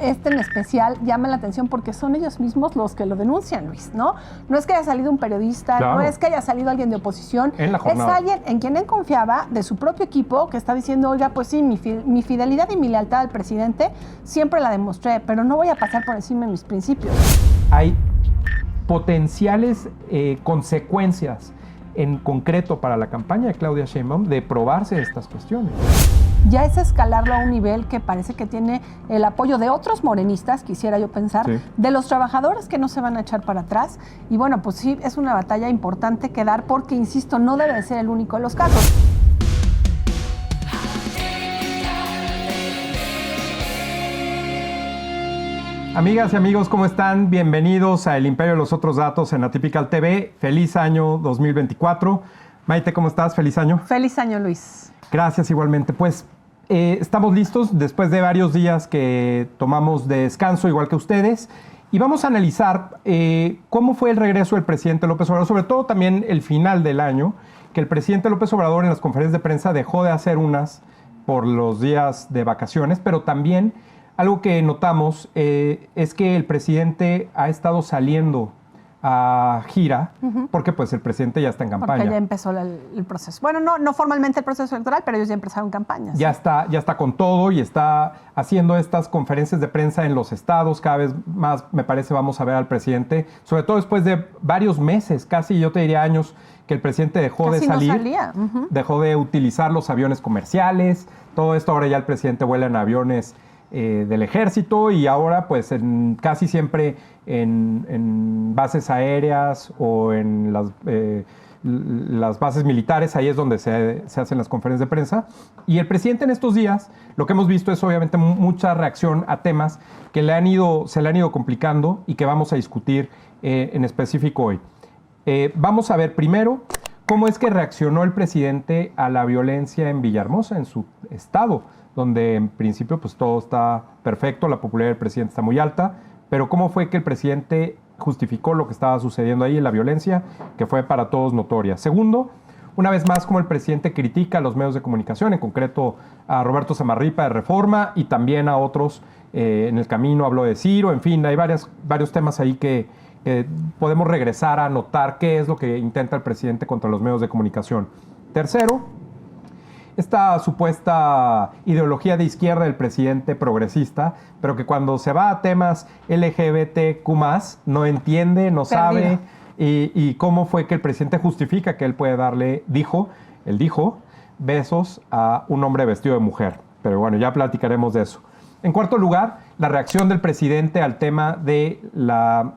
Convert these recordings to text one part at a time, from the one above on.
este en especial llama la atención porque son ellos mismos los que lo denuncian, Luis, ¿no? No es que haya salido un periodista, claro. No es que haya salido alguien de oposición, es alguien en quien él confiaba, de su propio equipo, que está diciendo, oiga, pues sí, mi fidelidad y mi lealtad al presidente siempre la demostré, pero no voy a pasar por encima de mis principios. Hay potenciales consecuencias en concreto para la campaña de Claudia Sheinbaum de probarse estas cuestiones. Ya es escalarlo a un nivel que parece que tiene el apoyo de otros morenistas, quisiera yo pensar, sí. De los trabajadores que no se van a echar para atrás. Y bueno, pues sí, es una batalla importante que dar porque, insisto, no debe de ser el único de los casos. Amigas y amigos, ¿cómo están? Bienvenidos a El Imperio de los Otros Datos en Atypical TV. Feliz año 2024. Maite, ¿cómo estás? Feliz año. Feliz año, Luis. Gracias, igualmente. Pues estamos listos después de varios días que tomamos de descanso, igual que ustedes, y vamos a analizar cómo fue el regreso del presidente López Obrador, sobre todo también el final del año, que el presidente López Obrador en las conferencias de prensa dejó de hacer unas por los días de vacaciones, pero también algo que notamos es que el presidente ha estado saliendo a gira, porque pues el presidente ya está en campaña. Porque ya empezó el proceso. Bueno, no formalmente el proceso electoral, pero ellos ya empezaron campañas. Ya está con todo y está haciendo estas conferencias de prensa en los estados. Cada vez más, me parece, vamos a ver al presidente, sobre todo después de varios meses, casi yo te diría años, que el presidente dejó de salir. No salía. Dejó de utilizar los aviones comerciales. Todo esto ahora ya el presidente vuela en aviones del ejército y ahora pues casi siempre en bases aéreas o en las bases militares, ahí es donde se hacen las conferencias de prensa. Y el presidente en estos días, lo que hemos visto es obviamente mucha reacción a temas que se le han ido complicando y que vamos a discutir en específico hoy. Vamos a ver primero cómo es que reaccionó el presidente a la violencia en Villahermosa, en su estado, donde en principio pues todo está perfecto, la popularidad del presidente está muy alta, pero cómo fue que el presidente justificó lo que estaba sucediendo ahí en la violencia, que fue para todos notoria. Segundo, una vez más, cómo el presidente critica a los medios de comunicación, en concreto a Roberto Zamarripa de Reforma y también a otros. En el camino habló de Ciro, en fin, hay varios temas ahí que podemos regresar a notar qué es lo que intenta el presidente contra los medios de comunicación. Tercero, esta supuesta ideología de izquierda del presidente progresista, pero que cuando se va a temas LGBTQ+, no entiende, no sabe, y cómo fue que el presidente justifica que él puede darle, él dijo, besos a un hombre vestido de mujer. Pero bueno, ya platicaremos de eso. En cuarto lugar, la reacción del presidente al tema de las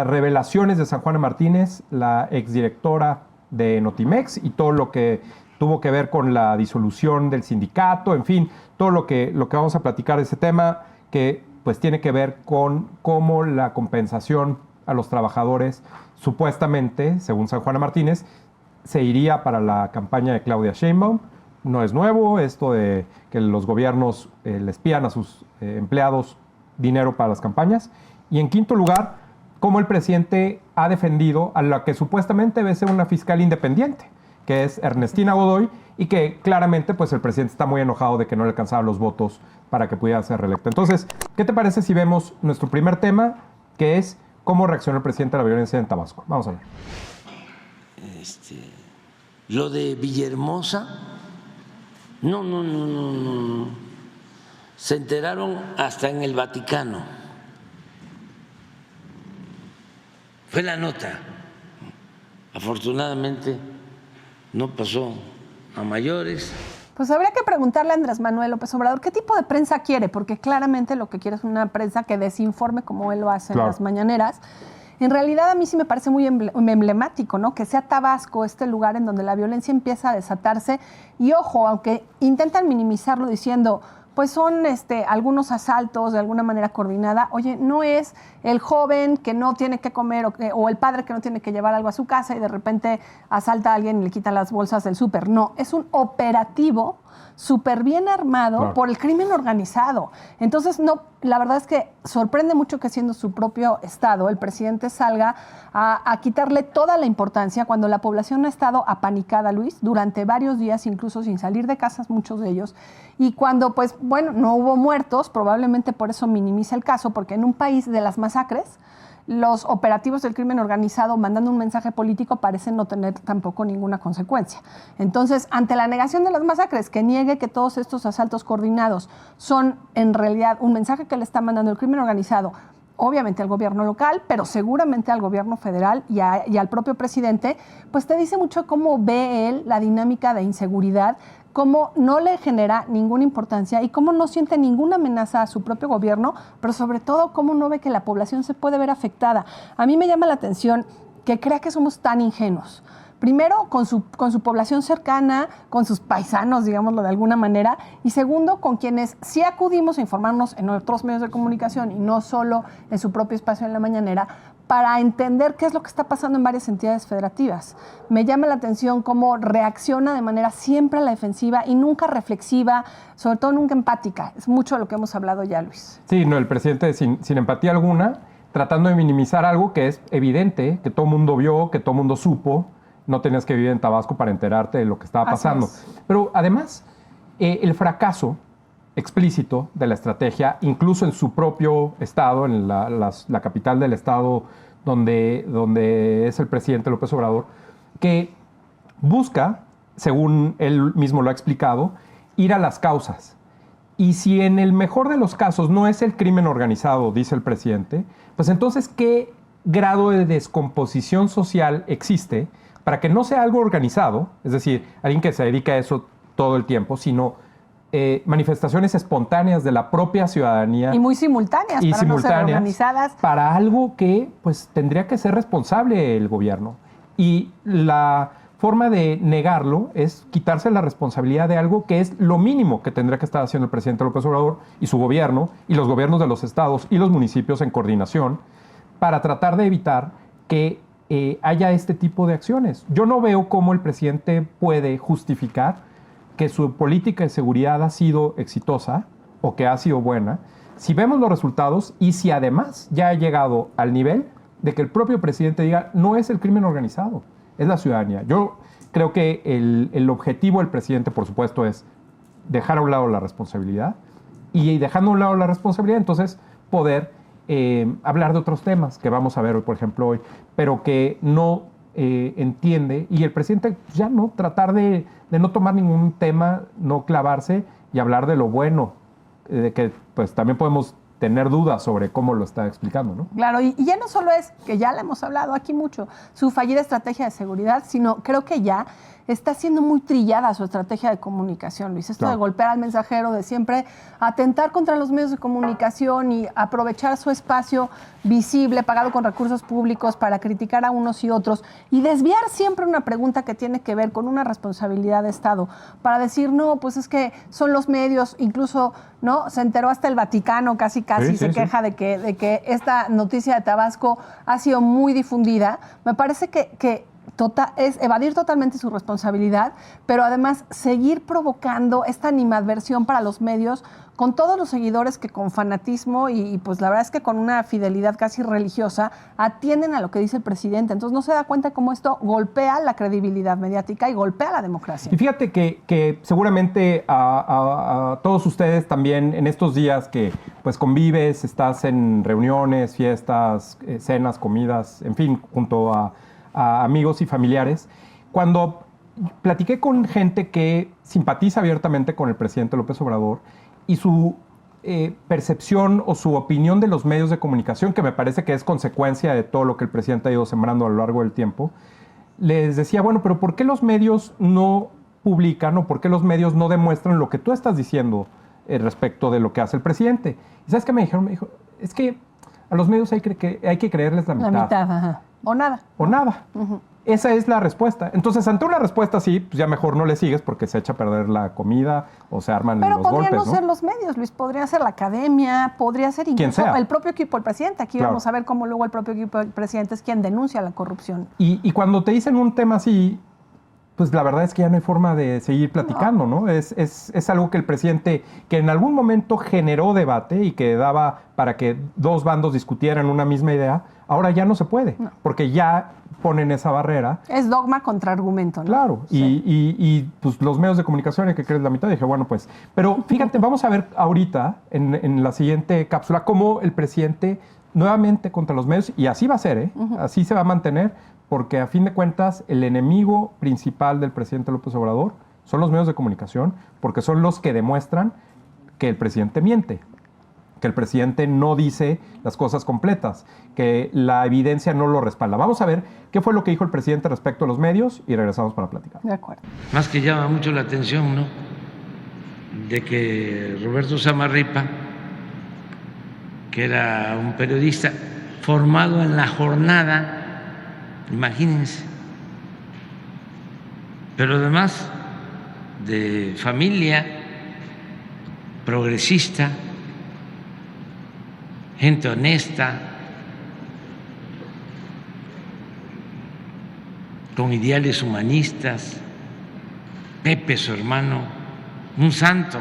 revelaciones de San Juana Martínez, la exdirectora de Notimex, y todo lo que tuvo que ver con la disolución del sindicato, en fin, todo lo que vamos a platicar de ese tema, que pues tiene que ver con cómo la compensación a los trabajadores, supuestamente, según San Juana Martínez, se iría para la campaña de Claudia Sheinbaum. No es nuevo esto de que los gobiernos les pidan a sus empleados dinero para las campañas. Y en quinto lugar, cómo el presidente ha defendido a la que supuestamente debe ser una fiscal independiente, que es Ernestina Godoy, y que claramente pues el presidente está muy enojado de que no le alcanzaban los votos para que pudiera ser reelecto. Entonces, ¿qué te parece si vemos nuestro primer tema, que es cómo reaccionó el presidente a la violencia en Tabasco? Vamos a ver. Lo de Villahermosa, no. Se enteraron hasta en el Vaticano. Fue la nota. Afortunadamente no pasó a mayores. Pues habría que preguntarle a Andrés Manuel López Obrador qué tipo de prensa quiere, porque claramente lo que quiere es una prensa que desinforme como él lo hace en las mañaneras. En realidad a mí sí me parece muy emblemático, ¿no? Que sea Tabasco este lugar en donde la violencia empieza a desatarse. Y ojo, aunque intentan minimizarlo diciendo, pues son algunos asaltos de alguna manera coordinada. Oye, no es el joven que no tiene que comer o el padre que no tiene que llevar algo a su casa y de repente asalta a alguien y le quita las bolsas del súper. No, es un operativo súper bien armado por el crimen organizado. Entonces, no, la verdad es que sorprende mucho que siendo su propio Estado, el presidente salga a quitarle toda la importancia cuando la población ha estado apanicada, Luis, durante varios días, incluso sin salir de casas, muchos de ellos. Y cuando, pues, bueno, no hubo muertos, probablemente por eso minimiza el caso, porque en un país de las masacres, los operativos del crimen organizado mandando un mensaje político parecen no tener tampoco ninguna consecuencia. Entonces, ante la negación de las masacres, que niegue que todos estos asaltos coordinados son en realidad un mensaje que le está mandando el crimen organizado, obviamente al gobierno local, pero seguramente al gobierno federal y al propio presidente, pues te dice mucho cómo ve él la dinámica de inseguridad, cómo no le genera ninguna importancia y cómo no siente ninguna amenaza a su propio gobierno, pero sobre todo cómo no ve que la población se puede ver afectada. A mí me llama la atención que crea que somos tan ingenuos. Primero, con su población cercana, con sus paisanos, digámoslo de alguna manera, y segundo, con quienes sí acudimos a informarnos en otros medios de comunicación y no solo en su propio espacio en la mañanera, para entender qué es lo que está pasando en varias entidades federativas. Me llama la atención cómo reacciona de manera siempre a la defensiva y nunca reflexiva, sobre todo nunca empática. Es mucho de lo que hemos hablado ya, Luis. Sí, no, el presidente sin empatía alguna, tratando de minimizar algo que es evidente, que todo el mundo vio, que todo el mundo supo. No tenías que vivir en Tabasco para enterarte de lo que estaba pasando. Pero además, el fracaso explícito de la estrategia, incluso en su propio estado, en la capital del estado donde es el presidente López Obrador, que busca, según él mismo lo ha explicado, ir a las causas. Y si en el mejor de los casos no es el crimen organizado, dice el presidente, pues entonces, ¿qué grado de descomposición social existe para que no sea algo organizado, es decir, alguien que se dedica a eso todo el tiempo, sino manifestaciones espontáneas de la propia ciudadanía. Y muy simultáneas, para no ser organizadas. Para algo que pues tendría que ser responsable el gobierno. Y la forma de negarlo es quitarse la responsabilidad de algo que es lo mínimo que tendría que estar haciendo el presidente López Obrador y su gobierno, y los gobiernos de los estados y los municipios en coordinación, para tratar de evitar que haya este tipo de acciones. Yo no veo cómo el presidente puede justificar que su política de seguridad ha sido exitosa o que ha sido buena, si vemos los resultados y si además ya ha llegado al nivel de que el propio presidente diga, no es el crimen organizado, es la ciudadanía. Yo creo que el objetivo del presidente, por supuesto, es dejar a un lado la responsabilidad y dejando a un lado la responsabilidad, entonces poder hablar de otros temas que vamos a ver hoy, por ejemplo, hoy, pero que no entiende, y el presidente ya no tratar de no tomar ningún tema, no clavarse y hablar de lo bueno, de que pues también podemos tener dudas sobre cómo lo está explicando, ¿no? Claro, y ya no solo es, que ya le hemos hablado aquí mucho, su fallida estrategia de seguridad, sino creo que ya está siendo muy trillada su estrategia de comunicación, Luis. Esto de golpear al mensajero, de siempre atentar contra los medios de comunicación y aprovechar su espacio visible, pagado con recursos públicos, para criticar a unos y otros y desviar siempre una pregunta que tiene que ver con una responsabilidad de Estado, para decir, no, pues es que son los medios, incluso, ¿no? Se enteró hasta el Vaticano, casi se queja de que esta noticia de Tabasco ha sido muy difundida. Me parece que es evadir totalmente su responsabilidad, pero además seguir provocando esta animadversión para los medios con todos los seguidores que con fanatismo y pues la verdad es que con una fidelidad casi religiosa atienden a lo que dice el presidente. Entonces no se da cuenta cómo esto golpea la credibilidad mediática y golpea la democracia. Y fíjate que seguramente a todos ustedes también en estos días que pues convives, estás en reuniones, fiestas, cenas, comidas, en fin, junto a amigos y familiares, cuando platiqué con gente que simpatiza abiertamente con el presidente López Obrador y su percepción o su opinión de los medios de comunicación, que me parece que es consecuencia de todo lo que el presidente ha ido sembrando a lo largo del tiempo, les decía, bueno, pero ¿por qué los medios no publican o por qué los medios no demuestran lo que tú estás diciendo respecto de lo que hace el presidente? ¿Y sabes qué me dijeron? Me dijo, es que a los medios hay que creerles la mitad. La mitad, ajá. O nada. O nada. Uh-huh. Esa es la respuesta. Entonces, ante una respuesta así, pues ya mejor no le sigues porque se echa a perder la comida o se arman los golpes, ¿no? Pero podrían no ser los medios, Luis. Podría ser la academia, podría ser incluso el propio equipo del presidente. Aquí vamos a ver cómo luego el propio equipo del presidente es quien denuncia la corrupción. Y cuando te dicen un tema así, pues la verdad es que ya no hay forma de seguir platicando, ¿no? Es algo que el presidente, que en algún momento generó debate y que daba para que dos bandos discutieran una misma idea, ahora ya no se puede, porque ya ponen esa barrera. Es dogma contra argumento, ¿no? Claro, sí. y pues los medios de comunicación, que crees la mitad, dije, bueno, pues, pero fíjate, vamos a ver ahorita, en la siguiente cápsula, cómo el presidente nuevamente contra los medios, y así va a ser, así se va a mantener, porque a fin de cuentas el enemigo principal del presidente López Obrador son los medios de comunicación, porque son los que demuestran que el presidente miente, que el presidente no dice las cosas completas, que la evidencia no lo respalda. Vamos a ver qué fue lo que dijo el presidente respecto a los medios y regresamos para platicar. De acuerdo. Más que llama mucho la atención, ¿no?, de que Roberto Samarripa, que era un periodista formado en La Jornada, imagínense, pero además de familia progresista, gente honesta, con ideales humanistas, Pepe, su hermano, un santo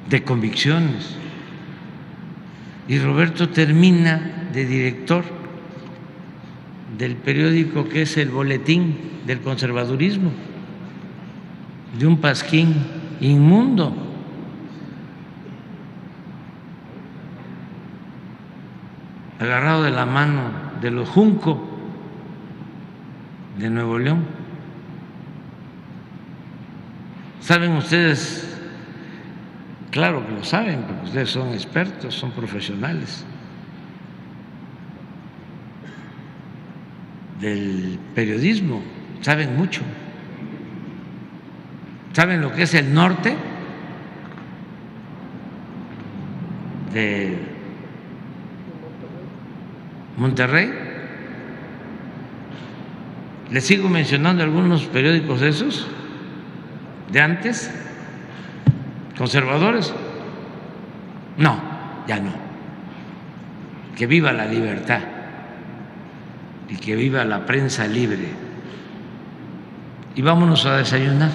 de convicciones, y Roberto termina de director del periódico que es El Boletín del Conservadurismo, de un pasquín inmundo. Agarrado de la mano de los Junco de Nuevo León. ¿Saben ustedes? Claro que lo saben, porque ustedes son expertos, son profesionales del periodismo, saben mucho. ¿Saben lo que es el norte de Monterrey? Les sigo mencionando algunos periódicos de esos, de antes, conservadores. No, ya no. Que viva la libertad y que viva la prensa libre. Y vámonos a desayunar.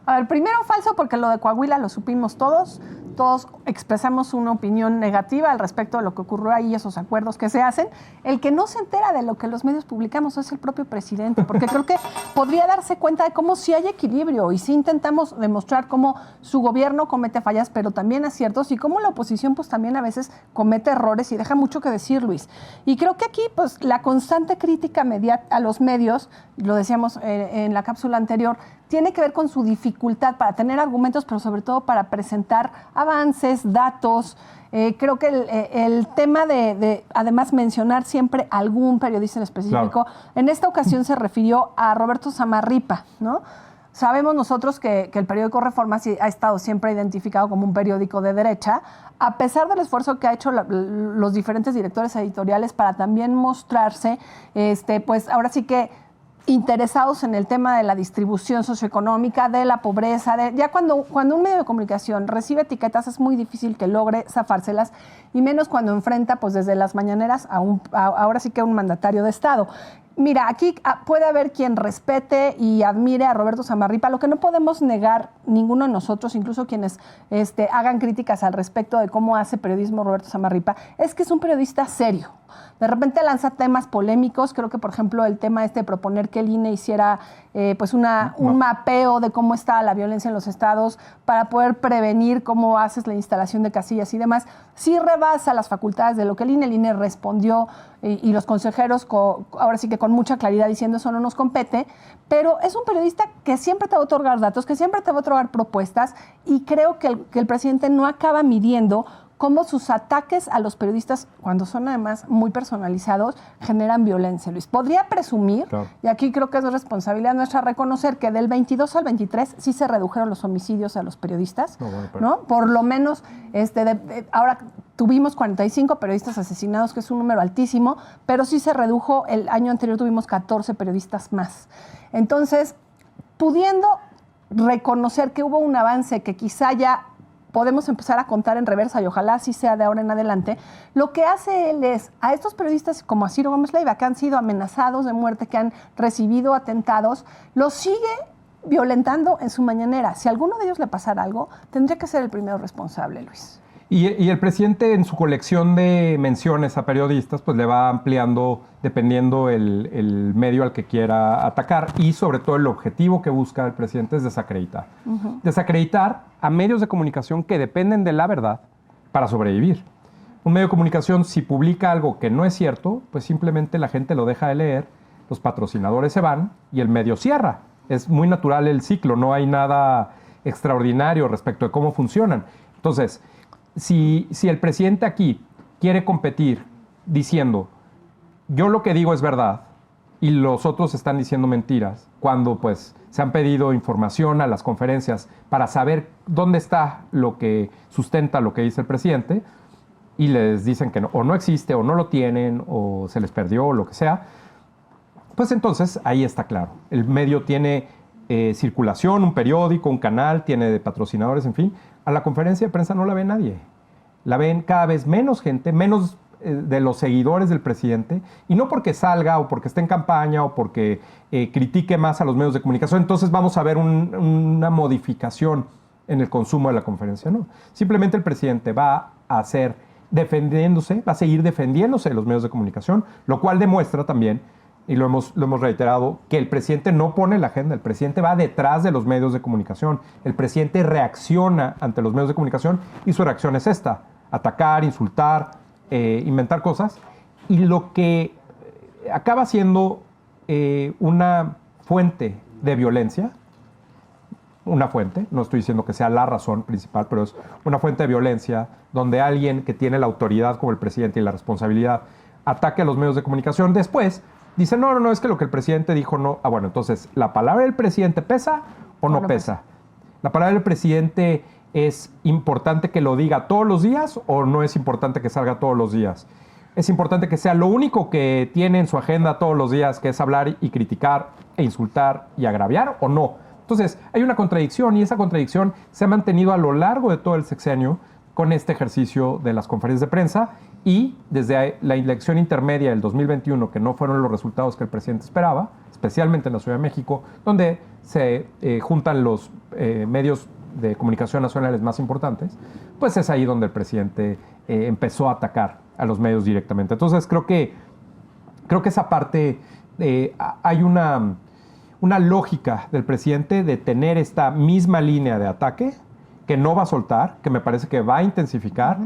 A ver, primero falso, porque lo de Coahuila lo supimos todos. Todos expresamos una opinión negativa al respecto de lo que ocurrió ahí, esos acuerdos que se hacen. El que no se entera de lo que los medios publicamos es el propio presidente, porque creo que podría darse cuenta de cómo sí hay equilibrio y sí intentamos demostrar cómo su gobierno comete fallas, pero también aciertos, y cómo la oposición pues también a veces comete errores y deja mucho que decir, Luis. Y creo que aquí pues la constante crítica a los medios, lo decíamos en la cápsula anterior, tiene que ver con su dificultad para tener argumentos, pero sobre todo para presentar avances, datos. Creo que el tema de además mencionar siempre algún periodista en específico, claro. En esta ocasión se refirió a Roberto Samarripa, ¿no? Sabemos nosotros que el periódico Reforma ha estado siempre identificado como un periódico de derecha, a pesar del esfuerzo que ha hecho los diferentes directores editoriales para también mostrarse, pues ahora sí que interesados en el tema de la distribución socioeconómica, de la pobreza. Ya cuando un medio de comunicación recibe etiquetas es muy difícil que logre zafárselas, y menos cuando enfrenta pues desde las mañaneras ahora sí que a un mandatario de Estado. Mira, aquí puede haber quien respete y admire a Roberto Samarripa. Lo que no podemos negar ninguno de nosotros, incluso quienes hagan críticas al respecto de cómo hace periodismo Roberto Samarripa, es que es un periodista serio. De repente lanza temas polémicos. Creo que, por ejemplo, el tema de proponer que el INE hiciera pues un mapeo de cómo está la violencia en los estados para poder prevenir cómo haces la instalación de casillas y demás, sí rebasa las facultades de lo que el INE respondió, y los consejeros ahora sí que con mucha claridad diciendo eso no nos compete, pero es un periodista que siempre te va a otorgar datos, que siempre te va a otorgar propuestas, y creo que el presidente no acaba midiendo cómo sus ataques a los periodistas, cuando son además muy personalizados, generan violencia, Luis. Podría presumir, claro. Y aquí creo que es responsabilidad nuestra reconocer que del 22 al 23 sí se redujeron los homicidios a los periodistas, ¿no? Por lo menos, ahora tuvimos 45 periodistas asesinados, que es un número altísimo, pero sí se redujo. El año anterior tuvimos 14 periodistas más. Entonces, pudiendo reconocer que hubo un avance que quizá ya podemos empezar a contar en reversa y ojalá así sea de ahora en adelante, lo que hace él es a estos periodistas como a Ciro Gómez Leiva, que han sido amenazados de muerte, que han recibido atentados, los sigue violentando en su mañanera. Si a alguno de ellos le pasara algo, tendría que ser el primero responsable, Luis. Y el presidente en su colección de menciones a periodistas, pues le va ampliando dependiendo el medio al que quiera atacar y sobre todo el objetivo que busca el presidente es desacreditar. Desacreditar a medios de comunicación que dependen de la verdad para sobrevivir. Un medio de comunicación, si publica algo que no es cierto, pues simplemente la gente lo deja de leer, los patrocinadores se van y el medio cierra. Es muy natural el ciclo, no hay nada extraordinario respecto de cómo funcionan. Entonces, si el presidente aquí quiere competir diciendo yo lo que digo es verdad y los otros están diciendo mentiras, cuando pues se han pedido información a las conferencias para saber dónde está lo que sustenta lo que dice el presidente y les dicen que no, o no existe o no lo tienen o se les perdió o lo que sea, pues entonces ahí está claro. El medio tiene circulación, un periódico, un canal, tiene patrocinadores, en fin. A la conferencia de prensa no la ve nadie. La ven cada vez menos gente, menos de los seguidores del presidente, y no porque salga o porque esté en campaña o porque critique más a los medios de comunicación. Entonces vamos a ver una modificación en el consumo de la conferencia. No, simplemente el presidente va a seguir defendiéndose de los medios de comunicación, lo cual demuestra también, y lo hemos reiterado, que el presidente no pone la agenda, el presidente va detrás de los medios de comunicación, el presidente reacciona ante los medios de comunicación y su reacción es esta: atacar, insultar, inventar cosas, y lo que acaba siendo una fuente de violencia, una fuente, no estoy diciendo que sea la razón principal, pero es una fuente de violencia donde alguien que tiene la autoridad como el presidente y la responsabilidad ataque a los medios de comunicación, después dice, no, es que lo que el presidente dijo no. Ah, bueno, entonces, ¿la palabra del presidente pesa o no pesa? ¿La palabra del presidente es importante que lo diga todos los días o no es importante que salga todos los días? ¿Es importante que sea lo único que tiene en su agenda todos los días, que es hablar y criticar e insultar y agraviar, o no? Entonces, hay una contradicción y esa contradicción se ha mantenido a lo largo de todo el sexenio con este ejercicio de las conferencias de prensa. Y desde la elección intermedia del 2021, que no fueron los resultados que el presidente esperaba, especialmente en la Ciudad de México, donde se juntan los medios de comunicación nacionales más importantes, pues es ahí donde el presidente empezó a atacar a los medios directamente. Entonces creo que esa parte, hay una lógica del presidente de tener esta misma línea de ataque que no va a soltar, que me parece que va a intensificar,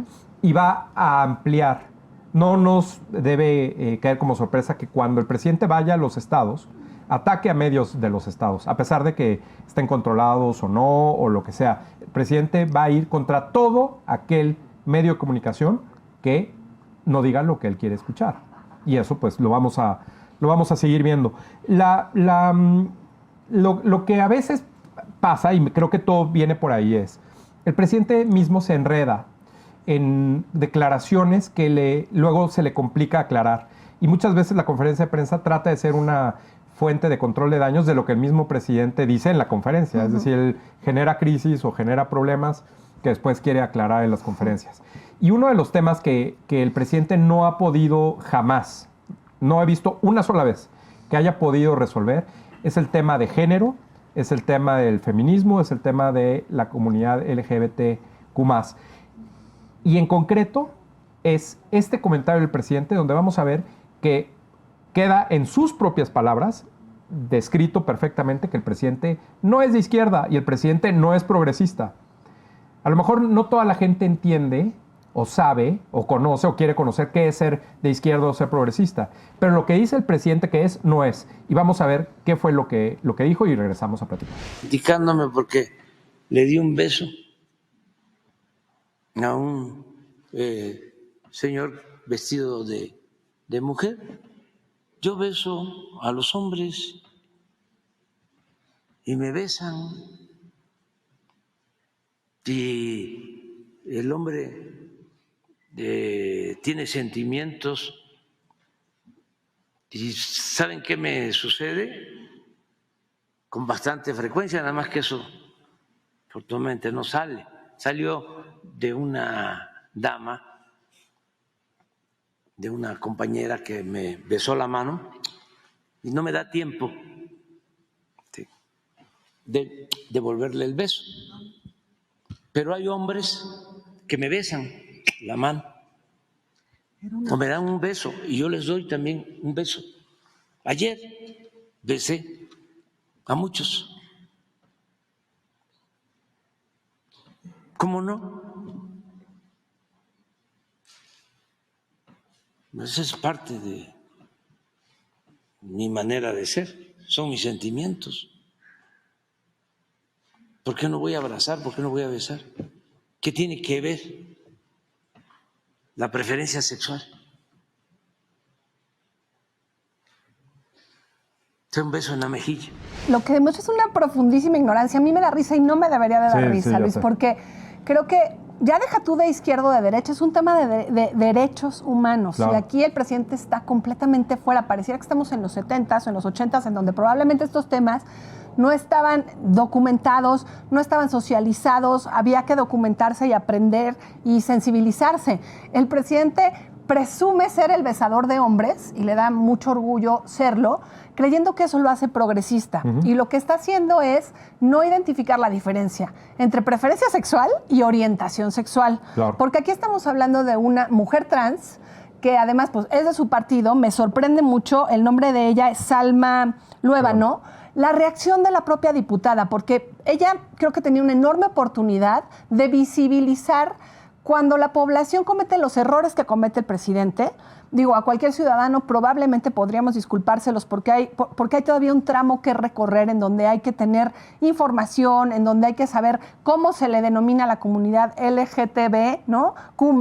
y va a ampliar. No nos debe caer como sorpresa que cuando el presidente vaya a los estados, ataque a medios de los estados, a pesar de que estén controlados o no, o lo que sea. El presidente va a ir contra todo aquel medio de comunicación que no diga lo que él quiere escuchar. Y eso pues lo vamos a seguir viendo. Lo que a veces pasa, y creo que todo viene por ahí, es el presidente mismo se enreda en declaraciones que luego se le complica aclarar. Y muchas veces la conferencia de prensa trata de ser una fuente de control de daños de lo que el mismo presidente dice en la conferencia. Es decir, él genera crisis o genera problemas que después quiere aclarar en las conferencias. Y uno de los temas que el presidente no ha podido jamás, no he visto una sola vez que haya podido resolver, es el tema de género, es el tema del feminismo, es el tema de la comunidad LGBTQ+. Y en concreto es este comentario del presidente donde vamos a ver que queda en sus propias palabras descrito perfectamente que el presidente no es de izquierda y el presidente no es progresista. A lo mejor no toda la gente entiende o sabe o conoce o quiere conocer qué es ser de izquierda o ser progresista, pero lo que dice el presidente que es, no es. Y vamos a ver qué fue lo que dijo y regresamos a platicar. Indicándome porque le di un beso a un señor vestido de mujer. Yo beso a los hombres y me besan, y el hombre tiene sentimientos. ¿Y saben qué me sucede? Con bastante frecuencia, nada más que eso afortunadamente no sale salió de una dama, de una compañera que me besó la mano y no me da tiempo de devolverle el beso. Pero hay hombres que me besan la mano o me dan un beso y yo les doy también un beso. Ayer besé a muchos. ¿Cómo no? Esa es parte de mi manera de ser, son mis sentimientos. ¿Por qué no voy a abrazar? ¿Por qué no voy a besar? ¿Qué tiene que ver la preferencia sexual? Un beso en la mejilla. Lo que demuestra es una profundísima ignorancia. A mí me da risa y no me debería de dar risa, Luis, porque creo que ya deja tú de izquierda o de derecha, es un tema de derechos humanos. Claro. Y aquí el presidente está completamente fuera. Pareciera que estamos en los 70s o en los 80s, en donde probablemente estos temas no estaban documentados, no estaban socializados, había que documentarse y aprender y sensibilizarse. El presidente presume ser el besador de hombres y le da mucho orgullo serlo, creyendo que eso lo hace progresista. Y lo que está haciendo es no identificar la diferencia entre preferencia sexual y orientación sexual. Claro. Porque aquí estamos hablando de una mujer trans que además pues, es de su partido. Me sorprende mucho, el nombre de ella es Salma Luébano. Claro. La reacción de la propia diputada, porque ella creo que tenía una enorme oportunidad de visibilizar cuando la población comete los errores que comete el presidente. Digo, a cualquier ciudadano probablemente podríamos disculpárselos porque hay todavía un tramo que recorrer en donde hay que tener información, en donde hay que saber cómo se le denomina a la comunidad LGTB, ¿no? Q+,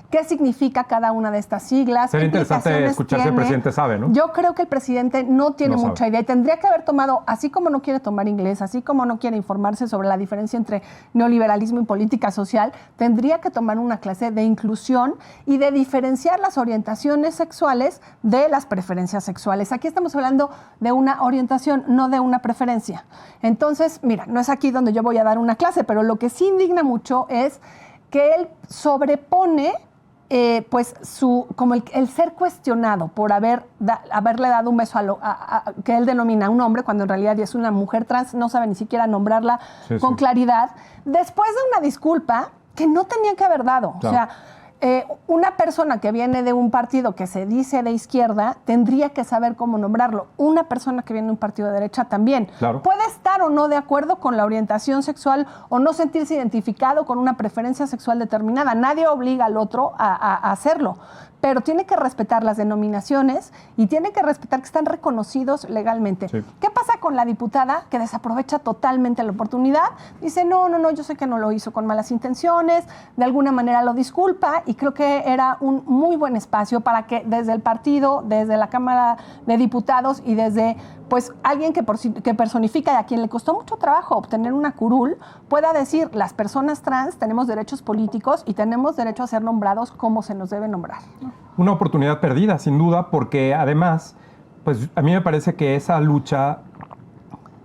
qué significa cada una de estas siglas. Sería interesante escuchar si el presidente sabe, ¿no? Yo creo que el presidente no tiene mucha idea y tendría que haber tomado, así como no quiere tomar inglés, así como no quiere informarse sobre la diferencia entre neoliberalismo y política social, tendría que tomar una clase de inclusión y de diferenciar las orientaciones sexuales de las preferencias sexuales. Aquí estamos hablando de una orientación, no de una preferencia. Entonces, mira, no es aquí donde yo voy a dar una clase, pero lo que sí indigna mucho es que él sobrepone pues como el ser cuestionado por haberle dado un beso que él denomina un hombre, cuando en realidad es una mujer trans, no sabe ni siquiera nombrarla con claridad, después de una disculpa que no tenía que haber dado. Claro. O sea, una persona que viene de un partido que se dice de izquierda tendría que saber cómo nombrarlo. Una persona que viene de un partido de derecha también. Claro. Puede estar o no de acuerdo con la orientación sexual o no sentirse identificado con una preferencia sexual determinada. Nadie obliga al otro a hacerlo. Pero tiene que respetar las denominaciones y tiene que respetar que están reconocidos legalmente. Sí. ¿Qué pasa con la diputada que desaprovecha totalmente la oportunidad? Dice, no, yo sé que no lo hizo con malas intenciones, de alguna manera lo disculpa y creo que era un muy buen espacio para que desde el partido, desde la Cámara de Diputados y desde pues alguien que personifica y a quien le costó mucho trabajo obtener una curul, pueda decir, las personas trans tenemos derechos políticos y tenemos derecho a ser nombrados como se nos debe nombrar. Una oportunidad perdida, sin duda, porque además, pues a mí me parece que esa lucha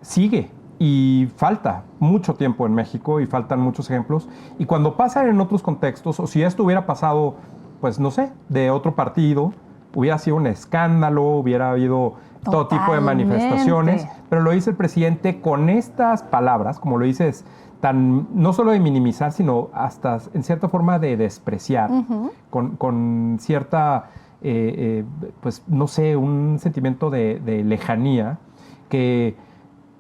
sigue y falta mucho tiempo en México y faltan muchos ejemplos. Y cuando pasa en otros contextos, o si esto hubiera pasado, pues no sé, de otro partido, hubiera sido un escándalo, hubiera habido todo tipo de manifestaciones, pero lo dice el presidente con estas palabras, como lo dices, no solo de minimizar, sino hasta en cierta forma de despreciar, con cierta, pues no sé, un sentimiento de lejanía que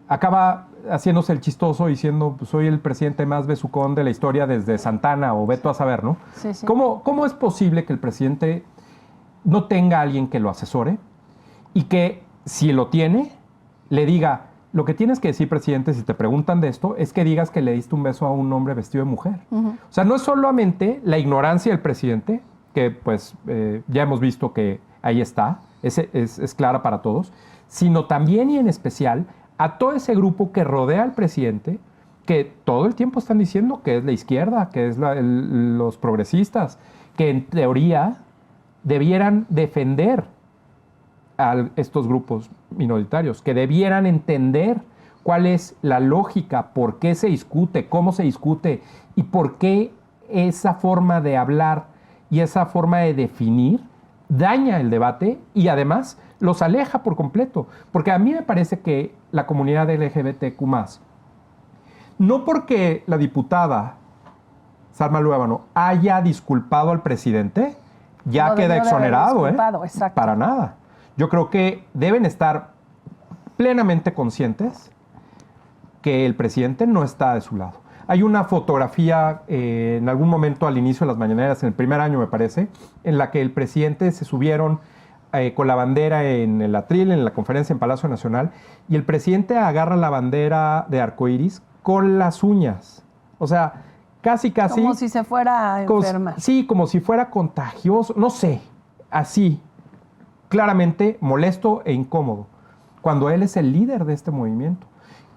acaba haciéndose el chistoso diciendo, pues, soy el presidente más besucón de la historia desde Santana o veto a saber, ¿no? Sí, sí. ¿Cómo es posible que el presidente no tenga a alguien que lo asesore y que, si lo tiene, le diga, lo que tienes que decir, presidente, si te preguntan de esto, es que digas que le diste un beso a un hombre vestido de mujer? O sea, no es solamente la ignorancia del presidente, que pues ya hemos visto que ahí está, es clara para todos, sino también y en especial a todo ese grupo que rodea al presidente, que todo el tiempo están diciendo que es la izquierda, que es los progresistas, que en teoría debieran defender a estos grupos minoritarios, que debieran entender cuál es la lógica, por qué se discute, cómo se discute, y por qué esa forma de hablar y esa forma de definir daña el debate y además los aleja por completo. Porque a mí me parece que la comunidad LGBTQ+, no porque la diputada Salma Luébano haya disculpado al presidente, ya queda exonerado, para nada. Yo creo que deben estar plenamente conscientes que el presidente no está de su lado. Hay una fotografía en algún momento al inicio de las mañaneras, en el primer año me parece, en la que el presidente se subieron con la bandera en el atril, en la conferencia en Palacio Nacional, y el presidente agarra la bandera de arcoíris con las uñas. O sea, casi. Como si se fuera enferma. Sí, como si fuera contagioso, no sé, así, claramente molesto e incómodo, cuando él es el líder de este movimiento.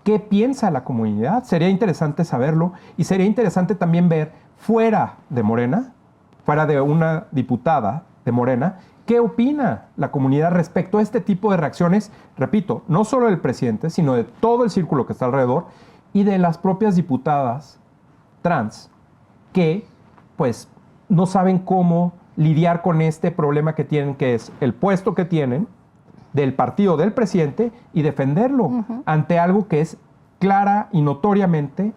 ¿Qué piensa la comunidad? Sería interesante saberlo y sería interesante también ver fuera de Morena, fuera de una diputada de Morena, ¿qué opina la comunidad respecto a este tipo de reacciones? Repito, no solo del presidente, sino de todo el círculo que está alrededor y de las propias diputadas trans que pues no saben cómo lidiar con este problema que tienen, que es el puesto que tienen del partido del presidente y defenderlo ante algo que es clara y notoriamente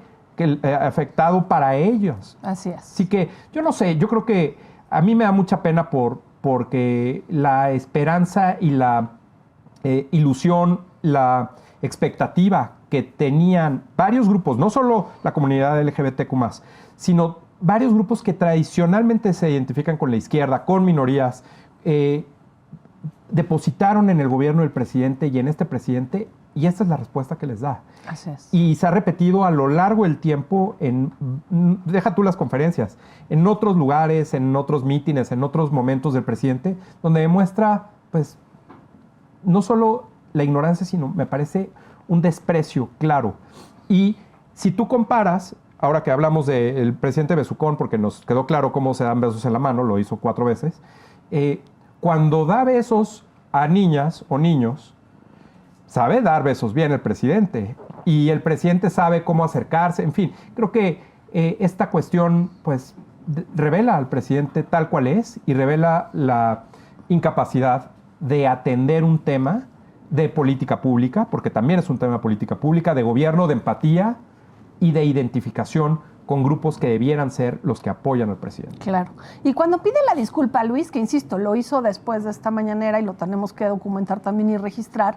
afectado para ellos. Así es. Así que yo no sé, yo creo que a mí me da mucha pena porque la esperanza y la ilusión, la expectativa que tenían varios grupos, no solo la comunidad LGBTQ+, sino varios grupos que tradicionalmente se identifican con la izquierda, con minorías, depositaron en el gobierno del presidente y en este presidente, y esta es la respuesta que les da. Así es. Y se ha repetido a lo largo del tiempo deja tú las conferencias, en otros lugares, en otros mítines, en otros momentos del presidente, donde demuestra, pues, no solo la ignorancia, sino, me parece, un desprecio claro. Y si tú comparas, ahora que hablamos del presidente Besucón, porque nos quedó claro cómo se dan besos en la mano, lo hizo 4 veces, cuando da besos a niñas o niños, sabe dar besos bien el presidente. Y el presidente sabe cómo acercarse. En fin, creo que esta cuestión pues revela al presidente tal cual es y revela la incapacidad de atender un tema de política pública, porque también es un tema de política pública, de gobierno, de empatía y de identificación con grupos que debieran ser los que apoyan al presidente. Claro. Y cuando pide la disculpa, Luis, que insisto, lo hizo después de esta mañanera y lo tenemos que documentar también y registrar,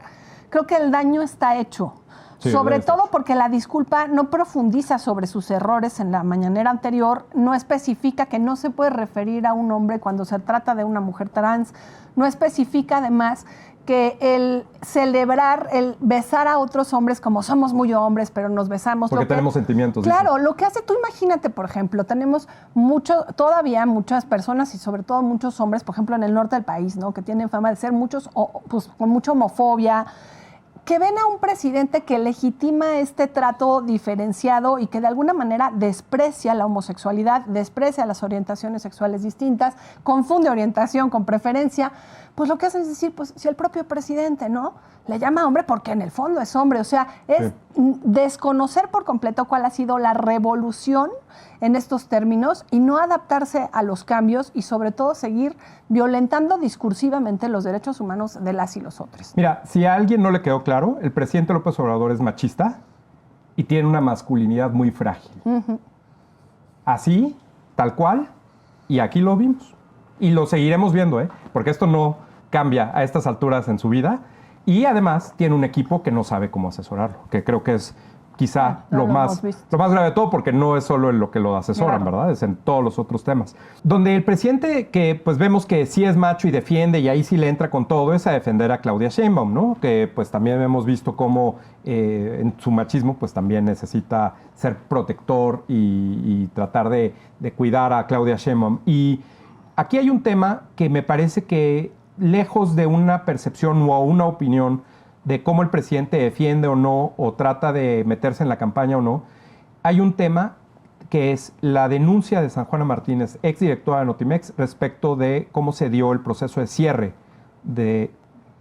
creo que el daño está hecho. Sí, sobre todo porque la disculpa no profundiza sobre sus errores en la mañanera anterior, no especifica que no se puede referir a un hombre cuando se trata de una mujer trans, no especifica además que el celebrar, el besar a otros hombres como somos muy hombres, pero nos besamos. Porque tenemos sentimientos. Claro, dice. Lo que hace, tú imagínate, por ejemplo, tenemos todavía muchas personas y sobre todo muchos hombres, por ejemplo, en el norte del país, ¿no? Que tienen fama de ser muchos, pues, con mucha homofobia, que ven a un presidente que legitima este trato diferenciado y que de alguna manera desprecia la homosexualidad, desprecia las orientaciones sexuales distintas, confunde orientación con preferencia, pues lo que hacen es decir, pues si el propio presidente, ¿no? Le llama hombre porque en el fondo es hombre. O sea, es desconocer por completo cuál ha sido la revolución en estos términos y no adaptarse a los cambios y sobre todo seguir violentando discursivamente los derechos humanos de las y los otros. Mira, si a alguien no le quedó claro, el presidente López Obrador es machista y tiene una masculinidad muy frágil. Así, tal cual, y aquí lo vimos. Y lo seguiremos viendo, porque esto no cambia a estas alturas en su vida. Y además tiene un equipo que no sabe cómo asesorarlo, que creo que es quizá lo más grave de todo, porque no es solo en lo que lo asesoran, claro, ¿verdad? Es en todos los otros temas. Donde el presidente, que pues vemos que sí es macho y defiende, y ahí sí le entra con todo, es a defender a Claudia Sheinbaum, ¿no? Que pues también hemos visto cómo en su machismo pues también necesita ser protector y tratar de cuidar a Claudia Sheinbaum. Y aquí hay un tema que me parece que, lejos de una percepción o una opinión de cómo el presidente defiende o no, o trata de meterse en la campaña o no, hay un tema que es la denuncia de San Juana Martínez, exdirectora de Notimex, respecto de cómo se dio el proceso de cierre de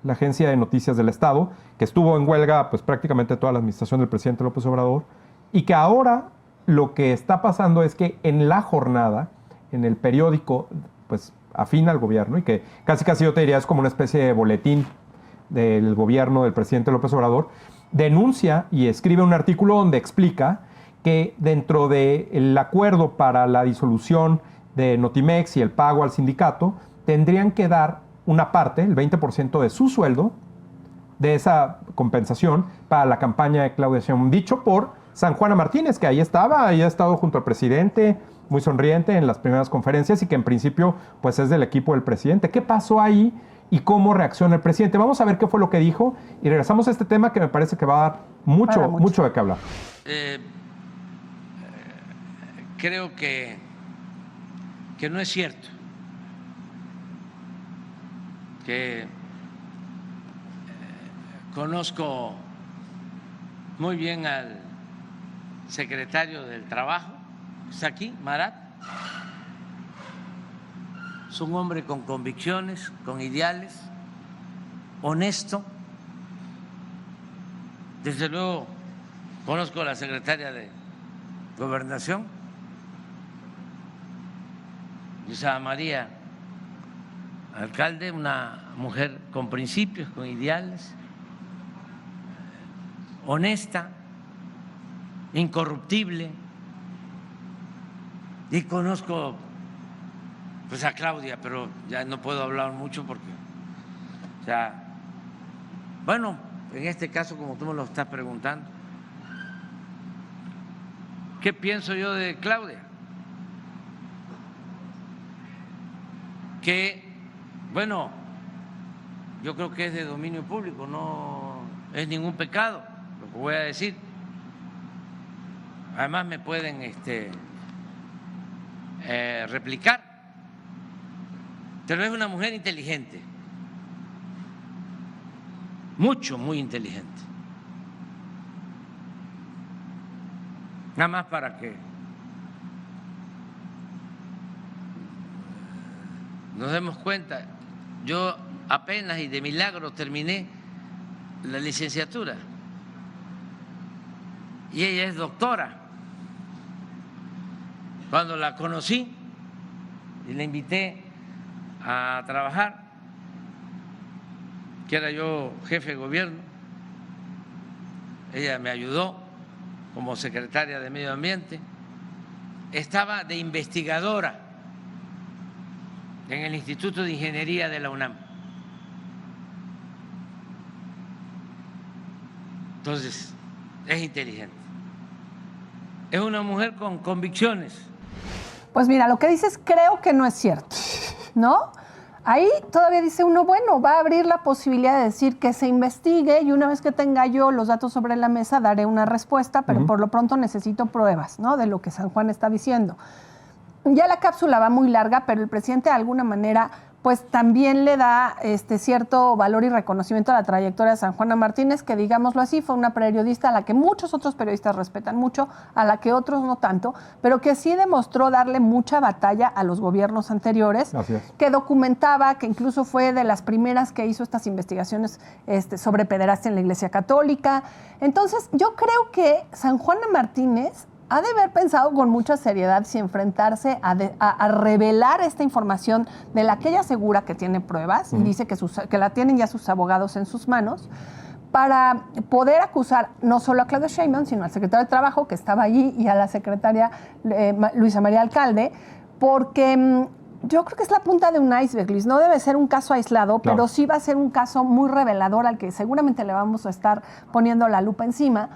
la Agencia de Noticias del Estado, que estuvo en huelga pues prácticamente toda la administración del presidente López Obrador, y que ahora lo que está pasando es que en la jornada, en el periódico, pues afín al gobierno, y que casi yo te diría es como una especie de boletín del gobierno del presidente López Obrador, denuncia y escribe un artículo donde explica que dentro del acuerdo para la disolución de Notimex y el pago al sindicato, tendrían que dar una parte, el 20% de su sueldo, de esa compensación para la campaña de Claudia Sheinbaum, dicho por San Juana Martínez, que ahí estaba, ahí ha estado junto al presidente, muy sonriente en las primeras conferencias y que en principio pues es del equipo del presidente. ¿Qué pasó ahí y cómo reacciona el presidente? Vamos a ver qué fue lo que dijo y regresamos a este tema que me parece que va a dar mucho de qué hablar. Creo que no es cierto que conozco muy bien al secretario del Trabajo, está aquí, Marat. Es un hombre con convicciones, con ideales, honesto. Desde luego conozco a la secretaria de Gobernación, Luisa María Alcalde, una mujer con principios, con ideales, honesta, incorruptible. Y conozco pues a Claudia, pero ya no puedo hablar mucho porque bueno, en este caso, como tú me lo estás preguntando, ¿qué pienso yo de Claudia? Que, bueno, yo creo que es de dominio público, no es ningún pecado lo que voy a decir. Además me pueden replicar, pero es una mujer inteligente, muy inteligente. Nada más para que nos demos cuenta, yo apenas y de milagro terminé la licenciatura y ella es doctora. Cuando la conocí y la invité a trabajar, que era yo jefe de gobierno, ella me ayudó como secretaria de Medio Ambiente, estaba de investigadora en el Instituto de Ingeniería de la UNAM. Entonces, es inteligente. Es una mujer con convicciones. Pues mira, lo que dices creo que no es cierto, ¿no? Ahí todavía dice uno, bueno, va a abrir la posibilidad de decir que se investigue y una vez que tenga yo los datos sobre la mesa daré una respuesta, pero por lo pronto necesito pruebas, ¿no?, de lo que San Juan está diciendo. Ya la cápsula va muy larga, pero el presidente de alguna manera pues también le da cierto valor y reconocimiento a la trayectoria de San Juana Martínez, que digámoslo así, fue una periodista a la que muchos otros periodistas respetan mucho, a la que otros no tanto, pero que sí demostró darle mucha batalla a los gobiernos anteriores, que documentaba, que incluso fue de las primeras que hizo estas investigaciones sobre pederastia en la Iglesia Católica. Entonces, yo creo que San Juana Martínez ha de haber pensado con mucha seriedad si enfrentarse a revelar esta información de la que ella asegura que tiene pruebas y dice que la tienen ya sus abogados en sus manos, para poder acusar no solo a Claudia Sheinbaum, sino al secretario de Trabajo que estaba allí y a la secretaria Luisa María Alcalde, porque yo creo que es la punta de un iceberg, Luis. No debe ser un caso aislado, claro, pero sí va a ser un caso muy revelador al que seguramente le vamos a estar poniendo la lupa encima.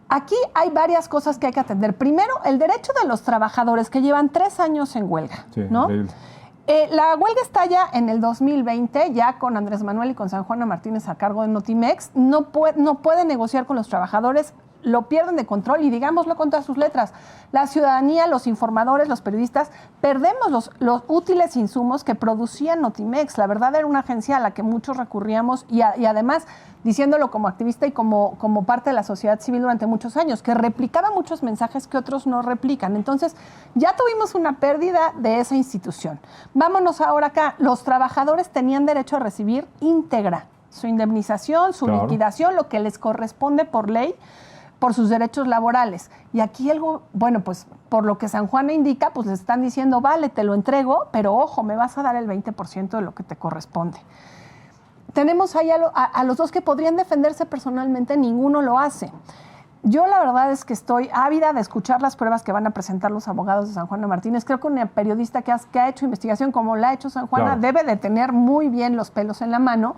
Aquí hay varias cosas que hay que atender. Primero, el derecho de los trabajadores que llevan 3 años en huelga, sí, ¿no? La huelga estalla en el 2020, ya con Andrés Manuel y con San Juana Martínez a cargo de Notimex. No puede negociar con los trabajadores, lo pierden de control y digámoslo con todas sus letras. La ciudadanía, los informadores, los periodistas, perdemos los útiles insumos que producía Notimex. La verdad era una agencia a la que muchos recurríamos y además, diciéndolo como activista y como parte de la sociedad civil durante muchos años, que replicaba muchos mensajes que otros no replican. Entonces, ya tuvimos una pérdida de esa institución. Vámonos ahora acá. Los trabajadores tenían derecho a recibir íntegra su indemnización, su liquidación, lo que les corresponde por ley, por sus derechos laborales. Y aquí algo, bueno, pues por lo que San Juana indica, pues les están diciendo, vale, te lo entrego, pero ojo, me vas a dar el 20% de lo que te corresponde. Tenemos ahí a los dos que podrían defenderse personalmente, ninguno lo hace. Yo la verdad es que estoy ávida de escuchar las pruebas que van a presentar los abogados de San Juana Martínez. Creo que una periodista que ha hecho investigación como la ha hecho San Juana debe de tener muy bien los pelos en la mano.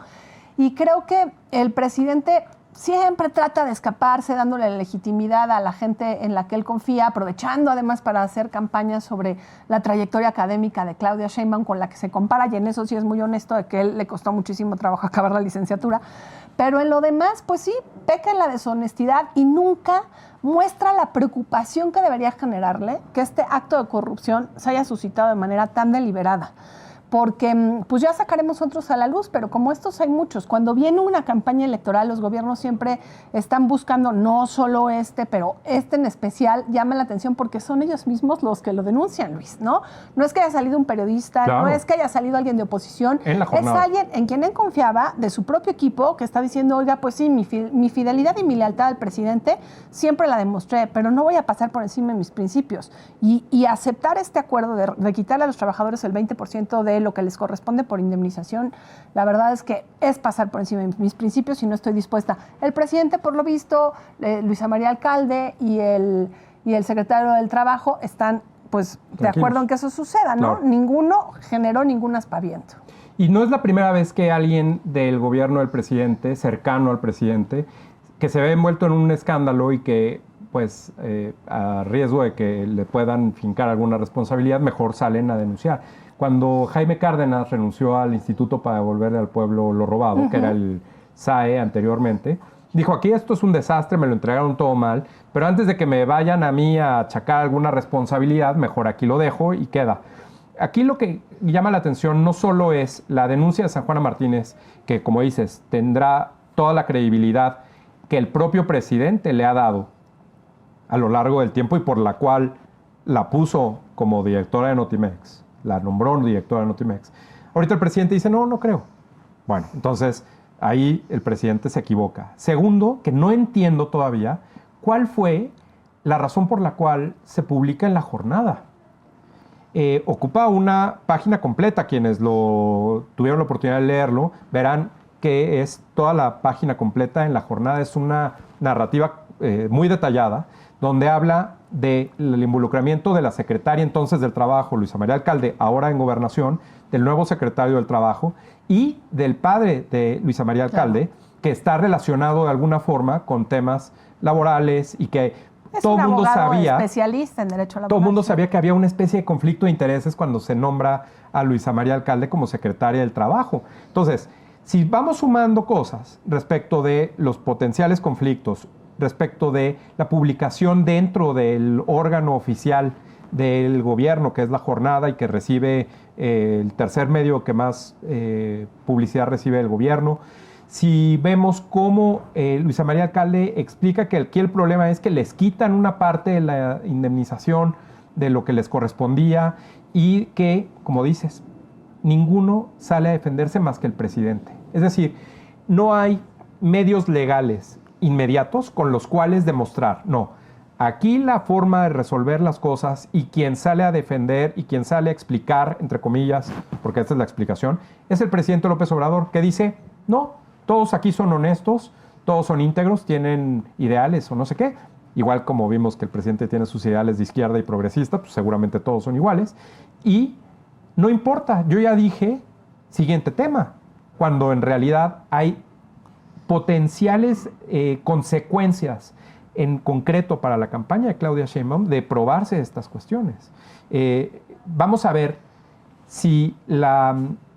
Y creo que el presidente siempre trata de escaparse, dándole legitimidad a la gente en la que él confía, aprovechando además para hacer campañas sobre la trayectoria académica de Claudia Sheinbaum con la que se compara, y en eso sí es muy honesto de que él le costó muchísimo trabajo acabar la licenciatura, pero en lo demás, pues sí, peca en la deshonestidad y nunca muestra la preocupación que debería generarle que este acto de corrupción se haya suscitado de manera tan deliberada. Porque pues ya sacaremos otros a la luz, pero como estos hay muchos. Cuando viene una campaña electoral, los gobiernos siempre están buscando, no solo pero en especial llama la atención porque son ellos mismos los que lo denuncian, Luis, ¿no? No es que haya salido un periodista, claro, no es que haya salido alguien de oposición, es alguien en quien él confiaba, de su propio equipo, que está diciendo, oiga, pues sí, mi fidelidad y mi lealtad al presidente siempre la demostré, pero no voy a pasar por encima de mis principios. Y aceptar este acuerdo de quitarle a los trabajadores el 20% de lo que les corresponde por indemnización, la verdad es que es pasar por encima de mis principios y no estoy dispuesta. El presidente, por lo visto, Luisa María Alcalde y el secretario del Trabajo están pues de acuerdo en que eso suceda, ¿no? Claro. Ninguno generó ningún aspaviento. Y no es la primera vez que alguien del gobierno del presidente, cercano al presidente, que se ve envuelto en un escándalo y que pues a riesgo de que le puedan fincar alguna responsabilidad, mejor salen a denunciar. Cuando Jaime Cárdenas renunció al Instituto para devolverle al pueblo lo robado, que era el SAE anteriormente, dijo, aquí esto es un desastre, me lo entregaron todo mal, pero antes de que me vayan a mí a achacar alguna responsabilidad, mejor aquí lo dejo y queda. Aquí lo que llama la atención no solo es la denuncia de San Juana Martínez, que como dices, tendrá toda la credibilidad que el propio presidente le ha dado a lo largo del tiempo y por la cual la puso como directora de Notimex, la nombró directora de Notimex. Ahorita el presidente dice, no creo. Bueno, entonces ahí el presidente se equivoca. Segundo, que no entiendo todavía cuál fue la razón por la cual se publica en La Jornada. Ocupa una página completa. Quienes tuvieron la oportunidad de leerlo verán que es toda la página completa en La Jornada. Es una narrativa muy detallada donde habla del involucramiento de la secretaria entonces del Trabajo, Luisa María Alcalde, ahora en Gobernación, del nuevo secretario del Trabajo y del padre de Luisa María Alcalde, claro, que está relacionado de alguna forma con temas laborales y que todo el mundo sabía, especialista en derecho laboral. Todo el mundo sabía que había una especie de conflicto de intereses cuando se nombra a Luisa María Alcalde como secretaria del Trabajo. Entonces, si vamos sumando cosas respecto de los potenciales conflictos, respecto de la publicación dentro del órgano oficial del gobierno, que es La Jornada y que recibe el tercer medio que más publicidad recibe el gobierno. Si vemos cómo Luisa María Alcalde explica que aquí el problema es que les quitan una parte de la indemnización de lo que les correspondía y que, como dices, ninguno sale a defenderse más que el presidente. Es decir, no hay medios legales inmediatos con los cuales demostrar. No, aquí la forma de resolver las cosas y quien sale a defender y quien sale a explicar, entre comillas, porque esta es la explicación, es el presidente López Obrador, que dice, no, todos aquí son honestos, todos son íntegros, tienen ideales o no sé qué. Igual como vimos que el presidente tiene sus ideales de izquierda y progresista, pues seguramente todos son iguales. Y no importa, yo ya dije, siguiente tema, cuando en realidad hay potenciales consecuencias en concreto para la campaña de Claudia Sheinbaum de probarse estas cuestiones. Vamos a ver si la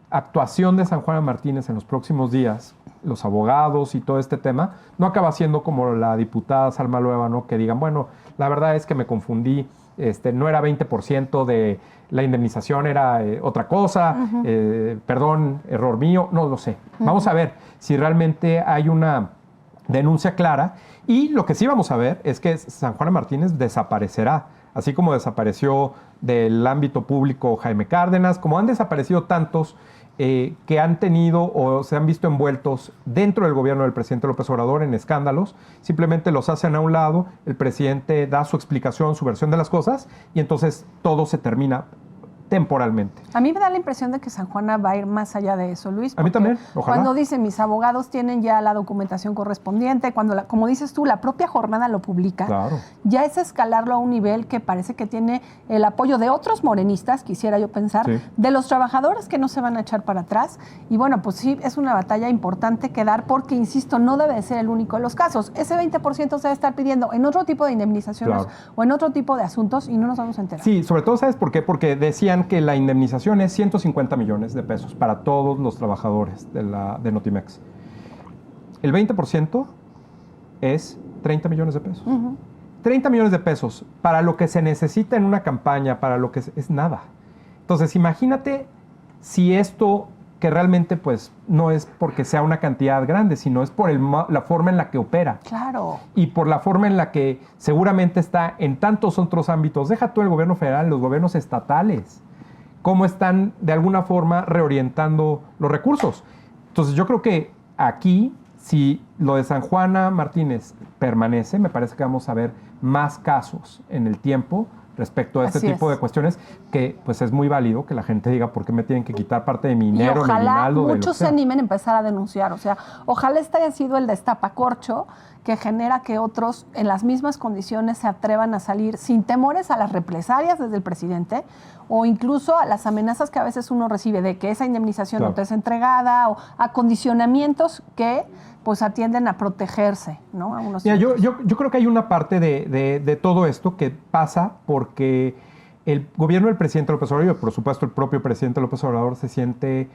actuación de San Juana Martínez en los próximos días, los abogados y todo este tema, no acaba siendo como la diputada Salma Luébano, que digan, bueno, la verdad es que me confundí, no era 20% de la indemnización, era otra cosa, perdón, error mío, no lo sé. Vamos a ver si realmente hay una denuncia clara y lo que sí vamos a ver es que San Juana Martínez desaparecerá, así como desapareció del ámbito público Jaime Cárdenas, como han desaparecido tantos que han tenido o se han visto envueltos dentro del gobierno del presidente López Obrador en escándalos, simplemente los hacen a un lado, el presidente da su explicación, su versión de las cosas, y entonces todo se termina temporalmente. A mí me da la impresión de que San Juana va a ir más allá de eso, Luis. A mí también, ojalá. Cuando dicen mis abogados tienen ya la documentación correspondiente, cuando, como dices tú, la propia jornada lo publica, claro, ya es escalarlo a un nivel que parece que tiene el apoyo de otros morenistas, quisiera yo pensar, sí, de los trabajadores que no se van a echar para atrás. Y bueno, pues sí, es una batalla importante que dar porque, insisto, no debe de ser el único de los casos. Ese 20% se debe estar pidiendo en otro tipo de indemnizaciones, claro, o en otro tipo de asuntos y no nos vamos a enterar. Sí, sobre todo, ¿sabes por qué? Porque decían que la indemnización es 150 millones de pesos para todos los trabajadores de Notimex. El 20% es 30 millones de pesos. 30 millones de pesos para lo que se necesita en una campaña, para lo que es nada. Entonces, imagínate si esto, que realmente pues no es porque sea una cantidad grande, sino es por la forma en la que opera. Claro. Y por la forma en la que seguramente está en tantos otros ámbitos. Deja tú el gobierno federal, los gobiernos estatales, cómo están de alguna forma reorientando los recursos. Entonces yo creo que aquí, si lo de San Juana Martínez permanece, me parece que vamos a ver más casos en el tiempo respecto a este tipo de cuestiones, que pues es muy válido que la gente diga por qué me tienen que quitar parte de mi dinero, mi aguinaldo. Ojalá muchos se animen a empezar a denunciar, o sea, ojalá este haya sido el destapacorcho que genera que otros en las mismas condiciones se atrevan a salir sin temores a las represalias desde el presidente o incluso a las amenazas que a veces uno recibe de que esa indemnización no te es entregada o a condicionamientos que pues atienden a protegerse, ¿no? A unos. Mira, yo creo que hay una parte de todo esto que pasa porque el gobierno del presidente López Obrador, y por supuesto el propio presidente López Obrador, se siente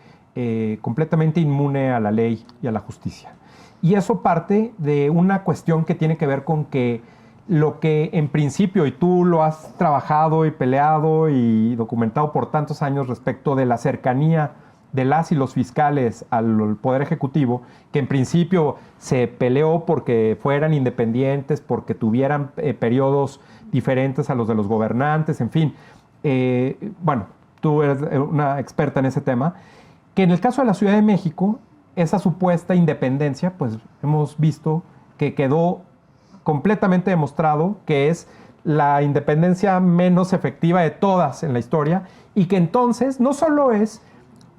completamente inmune a la ley y a la justicia. Y eso parte de una cuestión que tiene que ver con que lo que en principio, y tú lo has trabajado y peleado y documentado por tantos años respecto de la cercanía de las y los fiscales al Poder Ejecutivo, que en principio se peleó porque fueran independientes, porque tuvieran periodos diferentes a los de los gobernantes, en fin. Bueno, tú eres una experta en ese tema, que en el caso de la Ciudad de México, esa supuesta independencia, pues hemos visto que quedó completamente demostrado que es la independencia menos efectiva de todas en la historia y que entonces no solo es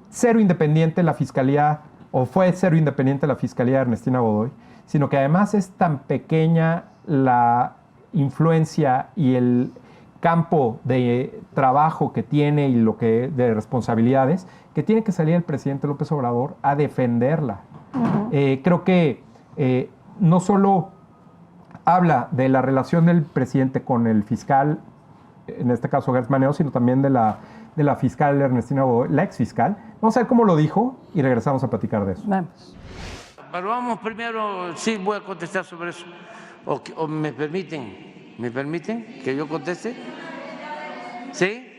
cero independiente la Fiscalía, o fue cero independiente la Fiscalía de Ernestina Godoy, sino que además es tan pequeña la influencia y el campo de trabajo que tiene y lo que de responsabilidades, que tiene que salir el presidente López Obrador a defenderla. Creo que no solo habla de la relación del presidente con el fiscal, en este caso Gertz Manero, sino también de la fiscal Ernestina Godoy, la exfiscal. Vamos a ver cómo lo dijo y regresamos a platicar de eso. Vamos. Pero vamos primero, sí voy a contestar sobre eso. ¿O me permiten que yo conteste? ¿Sí?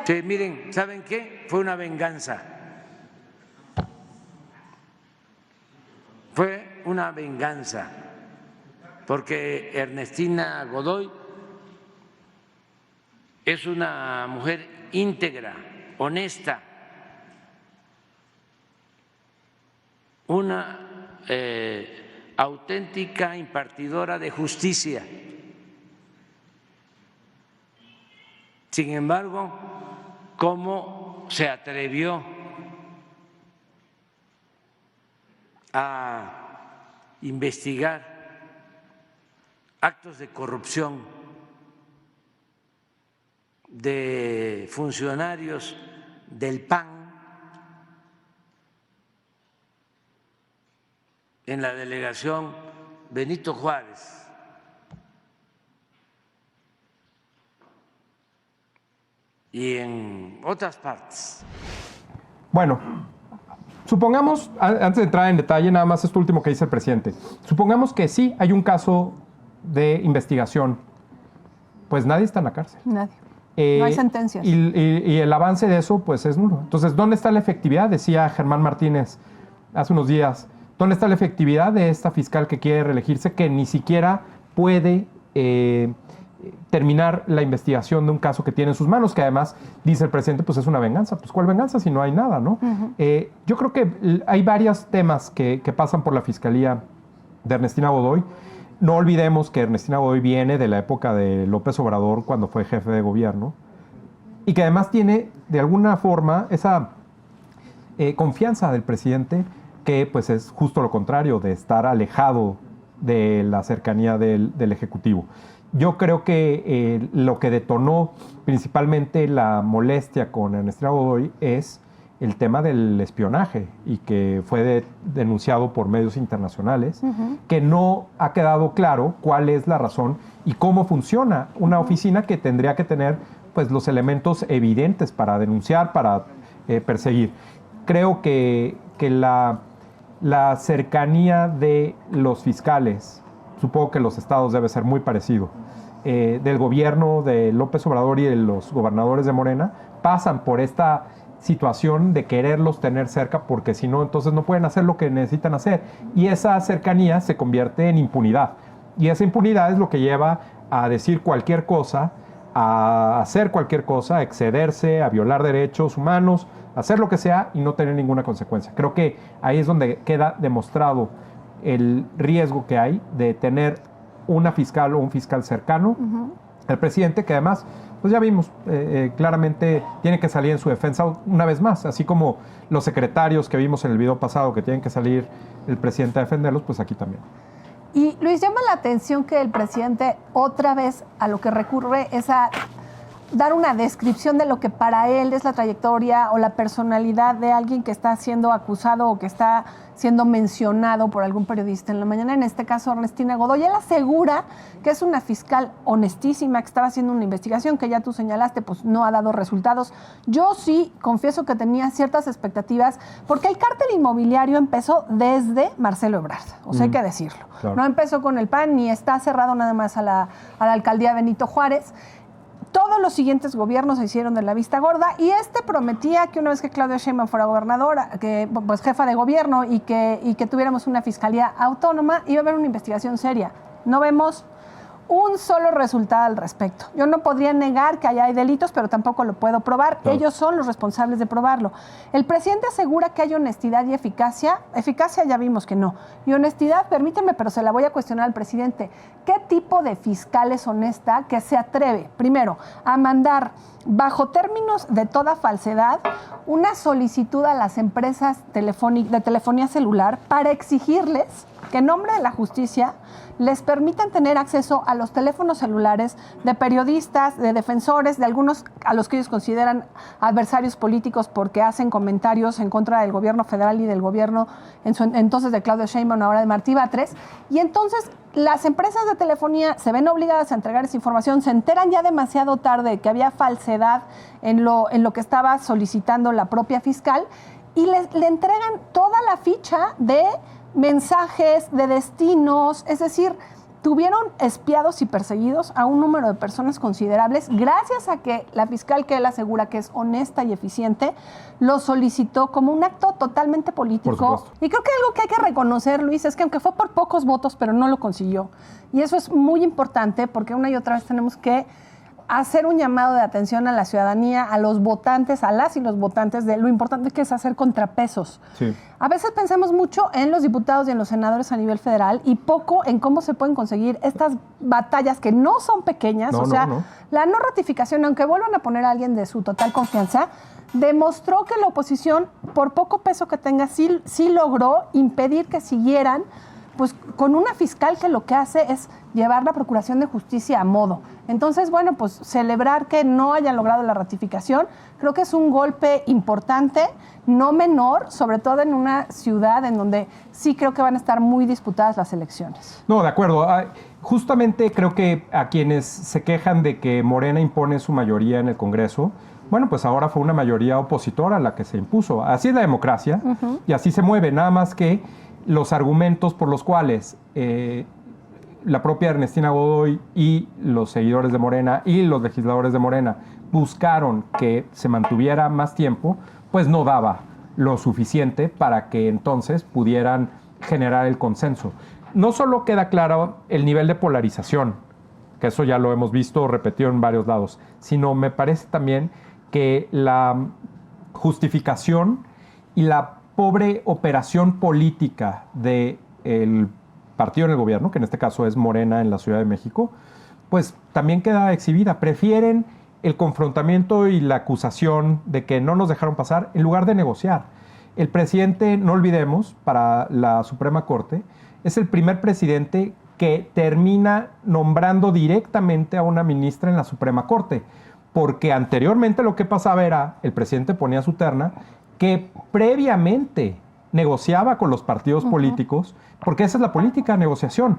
Sí, miren, ¿saben qué? Fue una venganza. Fue una venganza. Porque Ernestina Godoy es una mujer íntegra, honesta, una auténtica impartidora de justicia. Sin embargo, ¿cómo se atrevió a investigar actos de corrupción de funcionarios del PAN en la delegación Benito Juárez? Y en otras partes. Bueno, supongamos, antes de entrar en detalle, nada más esto último que dice el presidente. Supongamos que sí hay un caso de investigación. Pues nadie está en la cárcel. Nadie. No hay sentencias. Y el avance de eso, pues, es nulo. Entonces, ¿dónde está la efectividad? Decía Germán Martínez hace unos días. ¿Dónde está la efectividad de esta fiscal que quiere reelegirse, que ni siquiera puede terminar la investigación de un caso que tiene en sus manos, que además, dice el presidente, pues es una venganza. Pues ¿cuál venganza si no hay nada, no? Yo creo que hay varios temas que pasan por la Fiscalía de Ernestina Godoy. No olvidemos que Ernestina Godoy viene de la época de López Obrador, cuando fue jefe de gobierno, y que además tiene, de alguna forma, esa confianza del presidente, que pues es justo lo contrario de estar alejado de la cercanía del Ejecutivo. Yo creo que lo que detonó principalmente la molestia con Ernestina Godoy es el tema del espionaje, y que fue denunciado por medios internacionales, que no ha quedado claro cuál es la razón y cómo funciona una oficina que tendría que tener pues los elementos evidentes para denunciar, para perseguir. Creo que la cercanía de los fiscales, supongo que los estados debe ser muy parecido, del gobierno de López Obrador y de los gobernadores de Morena, pasan por esta situación de quererlos tener cerca, porque si no, entonces no pueden hacer lo que necesitan hacer. Y esa cercanía se convierte en impunidad. Y esa impunidad es lo que lleva a decir cualquier cosa, a hacer cualquier cosa, a excederse, a violar derechos humanos, a hacer lo que sea y no tener ninguna consecuencia. Creo que ahí es donde queda demostrado el riesgo que hay de tener una fiscal o un fiscal cercano al presidente, que además, pues ya vimos, claramente tiene que salir en su defensa una vez más, así como los secretarios que vimos en el video pasado, que tienen que salir el presidente a defenderlos, pues aquí también. Y Luis, llama la atención que el presidente otra vez a lo que recurre es a dar una descripción de lo que para él es la trayectoria o la personalidad de alguien que está siendo acusado o que está siendo mencionado por algún periodista en la mañana, en este caso Ernestina Godoy. Él asegura que es una fiscal honestísima, que estaba haciendo una investigación que ya tú señalaste, pues no ha dado resultados. Yo sí confieso que tenía ciertas expectativas, porque el cártel inmobiliario empezó desde Marcelo Ebrard, o sea, hay que decirlo. Claro. No empezó con el PAN, ni está cerrado nada más a la alcaldía Benito Juárez. Todos los siguientes gobiernos se hicieron de la vista gorda, y prometía que una vez que Claudia Sheinbaum fuera gobernadora, que pues jefa de gobierno, y que tuviéramos una fiscalía autónoma, iba a haber una investigación seria. No vemos un solo resultado al respecto. Yo no podría negar que hay delitos, pero tampoco lo puedo probar. No. Ellos son los responsables de probarlo. El presidente asegura que hay honestidad y eficacia. Eficacia ya vimos que no. Y honestidad, permítanme, pero se la voy a cuestionar al presidente. ¿Qué tipo de fiscal es honesta que se atreve, primero, a mandar, bajo términos de toda falsedad, una solicitud a las empresas de telefonía celular para exigirles que en nombre de la justicia les permitan tener acceso a los teléfonos celulares de periodistas, de defensores, de algunos a los que ellos consideran adversarios políticos porque hacen comentarios en contra del gobierno federal y del gobierno entonces de Claudia Sheinbaum, ahora de Martí Batres? Y entonces las empresas de telefonía se ven obligadas a entregar esa información, se enteran ya demasiado tarde que había falsedad en lo que estaba solicitando la propia fiscal, y le entregan toda la ficha de mensajes, de destinos. Es decir, tuvieron espiados y perseguidos a un número de personas considerables gracias a que la fiscal, que él asegura que es honesta y eficiente, lo solicitó como un acto totalmente político. Y creo que algo que hay que reconocer, Luis, es que aunque fue por pocos votos, pero no lo consiguió. Y eso es muy importante, porque una y otra vez tenemos que hacer un llamado de atención a la ciudadanía, a los votantes, a las y los votantes, de lo importante que es hacer contrapesos. Sí. A veces pensamos mucho en los diputados y en los senadores a nivel federal y poco en cómo se pueden conseguir estas batallas que no son pequeñas. La no ratificación, aunque vuelvan a poner a alguien de su total confianza, demostró que la oposición, por poco peso que tenga, sí logró impedir que siguieran pues con una fiscal que lo que hace es llevar la Procuración de Justicia a modo. Entonces, bueno, pues celebrar que no hayan logrado la ratificación, creo que es un golpe importante, no menor, sobre todo en una ciudad en donde sí creo que van a estar muy disputadas las elecciones. No, de acuerdo. Justamente creo que a quienes se quejan de que Morena impone su mayoría en el Congreso, bueno, pues ahora fue una mayoría opositora la que se impuso. Así es la democracia, y así se mueve, nada más que los argumentos por los cuales la propia Ernestina Godoy y los seguidores de Morena y los legisladores de Morena buscaron que se mantuviera más tiempo, pues no daba lo suficiente para que entonces pudieran generar el consenso. No solo queda claro el nivel de polarización que eso ya lo hemos visto repetido en varios lados, sino me parece también que la justificación y la pobre operación política del partido en el gobierno, que en este caso es Morena en la Ciudad de México, pues también queda exhibida. Prefieren el confrontamiento y la acusación de que no nos dejaron pasar en lugar de negociar. El presidente, no olvidemos, para la Suprema Corte, es el primer presidente que termina nombrando directamente a una ministra en la Suprema Corte, porque anteriormente lo que pasaba era, el presidente ponía su terna, que previamente negociaba con los partidos políticos, porque esa es la política de negociación,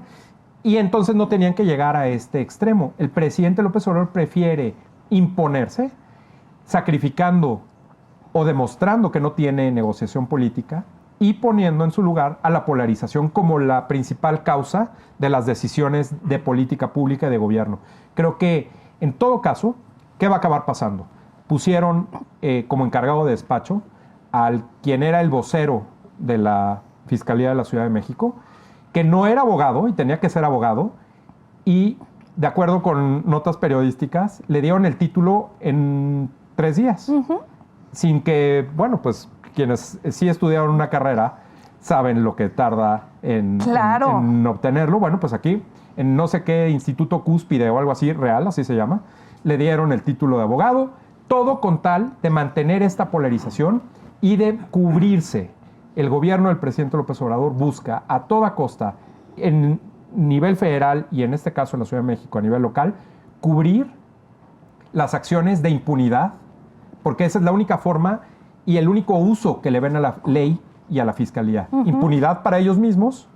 y entonces no tenían que llegar a este extremo. El presidente López Obrador prefiere imponerse, sacrificando o demostrando que no tiene negociación política y poniendo en su lugar a la polarización como la principal causa de las decisiones de política pública y de gobierno. Creo que, en todo caso, ¿qué va a acabar pasando? Pusieron como encargado de despacho al quien era el vocero de la Fiscalía de la Ciudad de México, que no era abogado y tenía que ser abogado, y de acuerdo con notas periodísticas, le dieron el título en 3 días. Sin que, bueno, pues quienes sí estudiaron una carrera saben lo que tarda en obtenerlo. Bueno, pues aquí, en no sé qué instituto cúspide o algo así, real, así se llama, le dieron el título de abogado, todo con tal de mantener esta polarización y de cubrirse. El gobierno del presidente López Obrador busca a toda costa, en nivel federal y en este caso en la Ciudad de México a nivel local, cubrir las acciones de impunidad, porque esa es la única forma y el único uso que le ven a la ley y a la fiscalía. Impunidad para ellos mismos,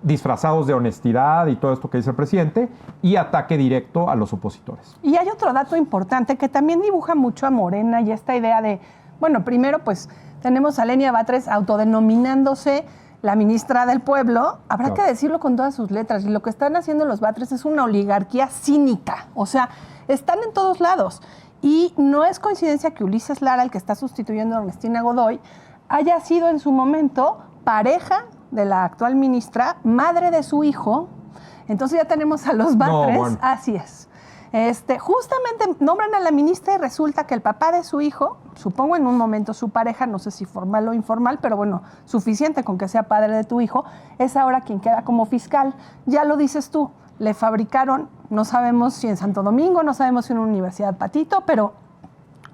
disfrazados de honestidad y todo esto que dice el presidente, y ataque directo a los opositores. Y hay otro dato importante que también dibuja mucho a Morena y esta idea de, bueno, primero pues tenemos a Lenia Batres autodenominándose la ministra del pueblo, habrá que decirlo con todas sus letras, y lo que están haciendo los Batres es una oligarquía cínica, o sea, están en todos lados. Y no es coincidencia que Ulises Lara, el que está sustituyendo a Ernestina Godoy, haya sido en su momento pareja de la actual ministra, madre de su hijo. Entonces ya tenemos a los Batres. No, bueno. Así es. Justamente nombran a la ministra y resulta que el papá de su hijo, supongo en un momento su pareja, no sé si formal o informal, pero bueno, suficiente con que sea padre de tu hijo, es ahora quien queda como fiscal. Ya lo dices tú, le fabricaron, no sabemos si en Santo Domingo, no sabemos si en una universidad Patito, pero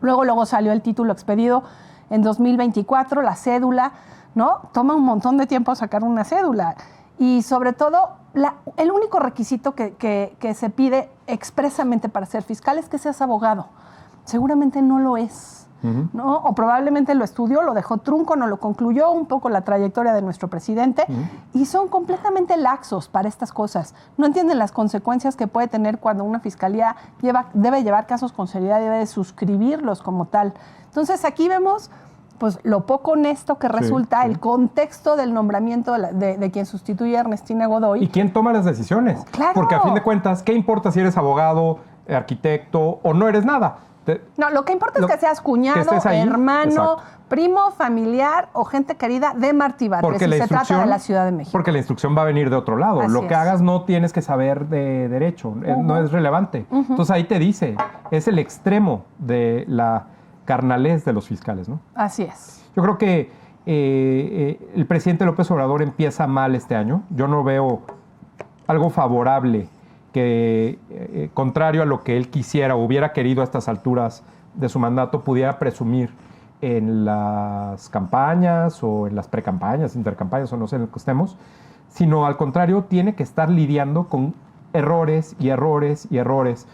luego salió el título expedido en 2024, la cédula, ¿no? Toma un montón de tiempo sacar una cédula. Y sobre todo, el único requisito que se pide expresamente para ser fiscal es que seas abogado. Seguramente no lo es, ¿no? O probablemente lo estudió, lo dejó trunco, no lo concluyó, un poco la trayectoria de nuestro presidente, y son completamente laxos para estas cosas. No entienden las consecuencias que puede tener cuando una fiscalía debe llevar casos con seriedad, debe de suscribirlos como tal. Entonces aquí vemos pues lo poco honesto que resulta el contexto del nombramiento de quien sustituye a Ernestina Godoy. ¿Y quién toma las decisiones? Claro. Porque a fin de cuentas, ¿qué importa si eres abogado, arquitecto o no eres nada? No, lo que importa es que seas cuñado, hermano, primo, familiar o gente querida de Martí Batres, si se trata de la Ciudad de México. Porque la instrucción va a venir de otro lado. Así lo que hagas no tienes que saber de derecho, no es relevante. Entonces ahí te dice, es el extremo de la carnalés de los fiscales, ¿no? Así es. Yo creo que el presidente López Obrador empieza mal este año. Yo no veo algo favorable que, contrario a lo que él quisiera o hubiera querido a estas alturas de su mandato, pudiera presumir en las campañas o en las precampañas, intercampañas o no sé en lo que estemos, sino al contrario, tiene que estar lidiando con errores y errores y errores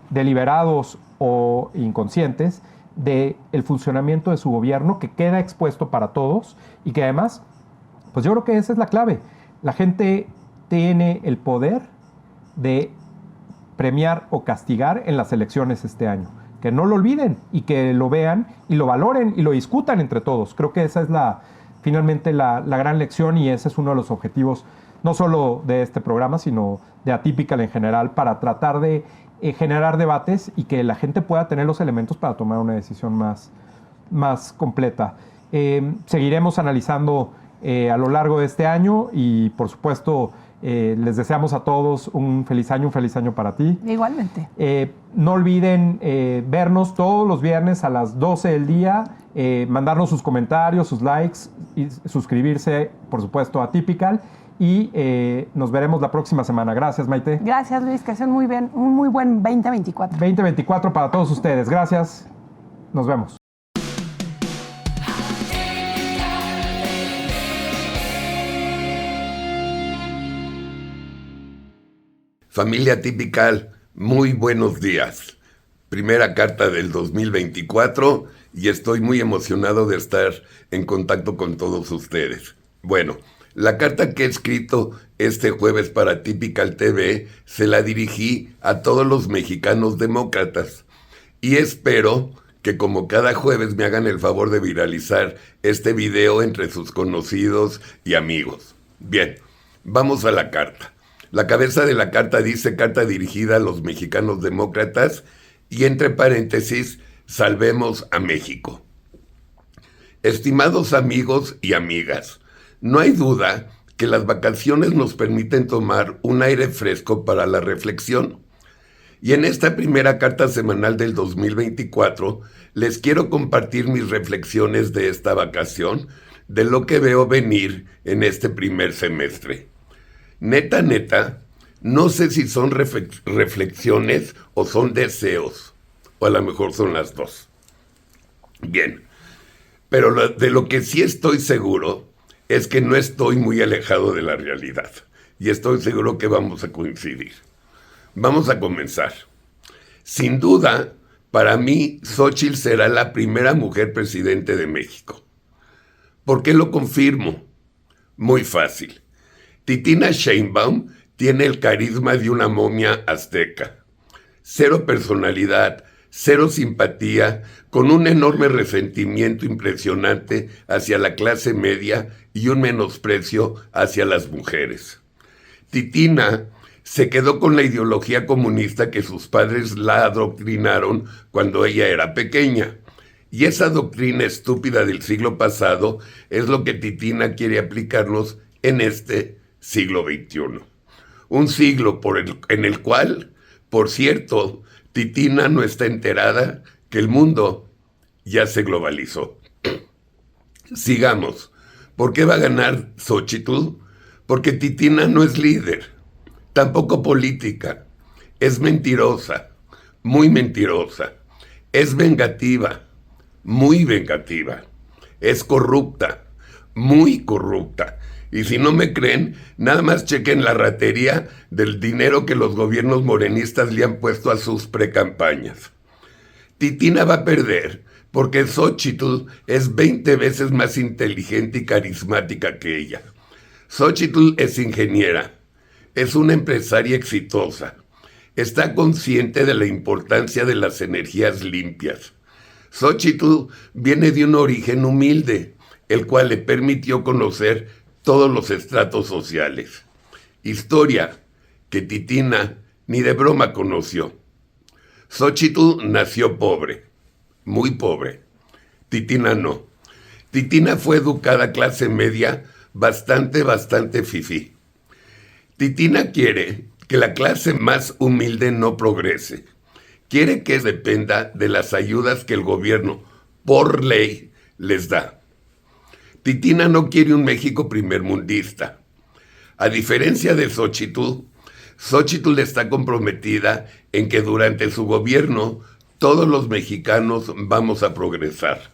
deliberados o inconscientes del funcionamiento de su gobierno, que queda expuesto para todos y que además, pues yo creo que esa es la clave. La gente tiene el poder de premiar o castigar en las elecciones este año. Que no lo olviden y que lo vean y lo valoren y lo discutan entre todos. Creo que esa es finalmente la gran lección, y ese es uno de los objetivos no solo de este programa, sino de Atypical en general, para tratar de generar debates y que la gente pueda tener los elementos para tomar una decisión más completa. Seguiremos analizando a lo largo de este año y, por supuesto, Les deseamos a todos un feliz año para ti. Igualmente. No olviden vernos todos los viernes a las 12 del día, mandarnos sus comentarios, sus likes y suscribirse, por supuesto, a Typical. Y nos veremos la próxima semana. Gracias, Maite. Gracias, Luis, que estén muy bien. Un muy buen 2024. 2024 para todos ustedes. Gracias. Nos vemos. Familia Typical, muy buenos días. Primera carta del 2024 y estoy muy emocionado de estar en contacto con todos ustedes. Bueno, la carta que he escrito este jueves para Typical TV se la dirigí a todos los mexicanos demócratas y espero que como cada jueves me hagan el favor de viralizar este video entre sus conocidos y amigos. Bien, vamos a la carta. La cabeza de la carta dice carta dirigida a los mexicanos demócratas y entre paréntesis, salvemos a México. Estimados amigos y amigas, no hay duda que las vacaciones nos permiten tomar un aire fresco para la reflexión. Y en esta primera carta semanal del 2024 les quiero compartir mis reflexiones de esta vacación, de lo que veo venir en este primer semestre. Neta, no sé si son reflexiones o son deseos, o a lo mejor son las dos. Bien, pero de lo que sí estoy seguro es que no estoy muy alejado de la realidad, y estoy seguro que vamos a coincidir. Vamos a comenzar. Sin duda, para mí, Xóchitl será la primera mujer presidente de México. ¿Por qué lo confirmo? Muy fácil. Titina Sheinbaum tiene el carisma de una momia azteca. Cero personalidad, cero simpatía, con un enorme resentimiento impresionante hacia la clase media y un menosprecio hacia las mujeres. Titina se quedó con la ideología comunista que sus padres la adoctrinaron cuando ella era pequeña. Y esa doctrina estúpida del siglo pasado es lo que Titina quiere aplicarnos en este siglo XXI. Un siglo en el cual, por cierto, Titina no está enterada que el mundo ya se globalizó. Sigamos. ¿Por qué va a ganar Xóchitl? Porque Titina no es líder, tampoco política. Es mentirosa, muy mentirosa. Es vengativa, muy vengativa. Es corrupta, muy corrupta. Y si no me creen, nada más chequen la ratería del dinero que los gobiernos morenistas le han puesto a sus precampañas. Titina va a perder porque Xóchitl es 20 veces más inteligente y carismática que ella. Xóchitl es ingeniera, es una empresaria exitosa, está consciente de la importancia de las energías limpias. Xóchitl viene de un origen humilde, el cual le permitió conocer todos los estratos sociales. Historia que Titina ni de broma conoció. Xóchitl nació pobre, muy pobre. Titina no. Titina fue educada clase media, bastante fifí. Titina quiere que la clase más humilde no progrese. Quiere que dependa de las ayudas que el gobierno, por ley, les da. Titina no quiere un México primermundista. A diferencia de Xóchitl, Xóchitl está comprometida en que durante su gobierno todos los mexicanos vamos a progresar.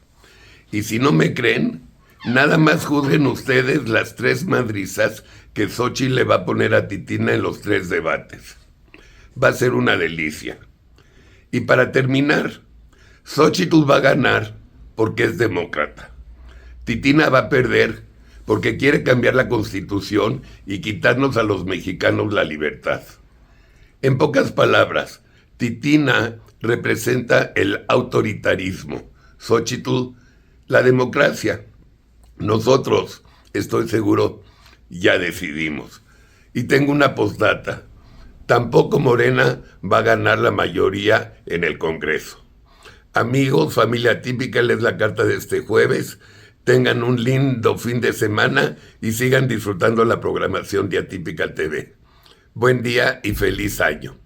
Y si no me creen, nada más juzguen ustedes las 3 madrizas que Xóchitl le va a poner a Titina en los 3 debates. Va a ser una delicia. Y para terminar, Xóchitl va a ganar porque es demócrata. Titina va a perder porque quiere cambiar la Constitución y quitarnos a los mexicanos la libertad. En pocas palabras, Titina representa el autoritarismo, Xóchitl la democracia. Nosotros, estoy seguro, ya decidimos. Y tengo una postdata. Tampoco Morena va a ganar la mayoría en el Congreso. Amigos, familia Typical, es la carta de este jueves. Tengan un lindo fin de semana y sigan disfrutando la programación de Atypical TV. Buen día y feliz año.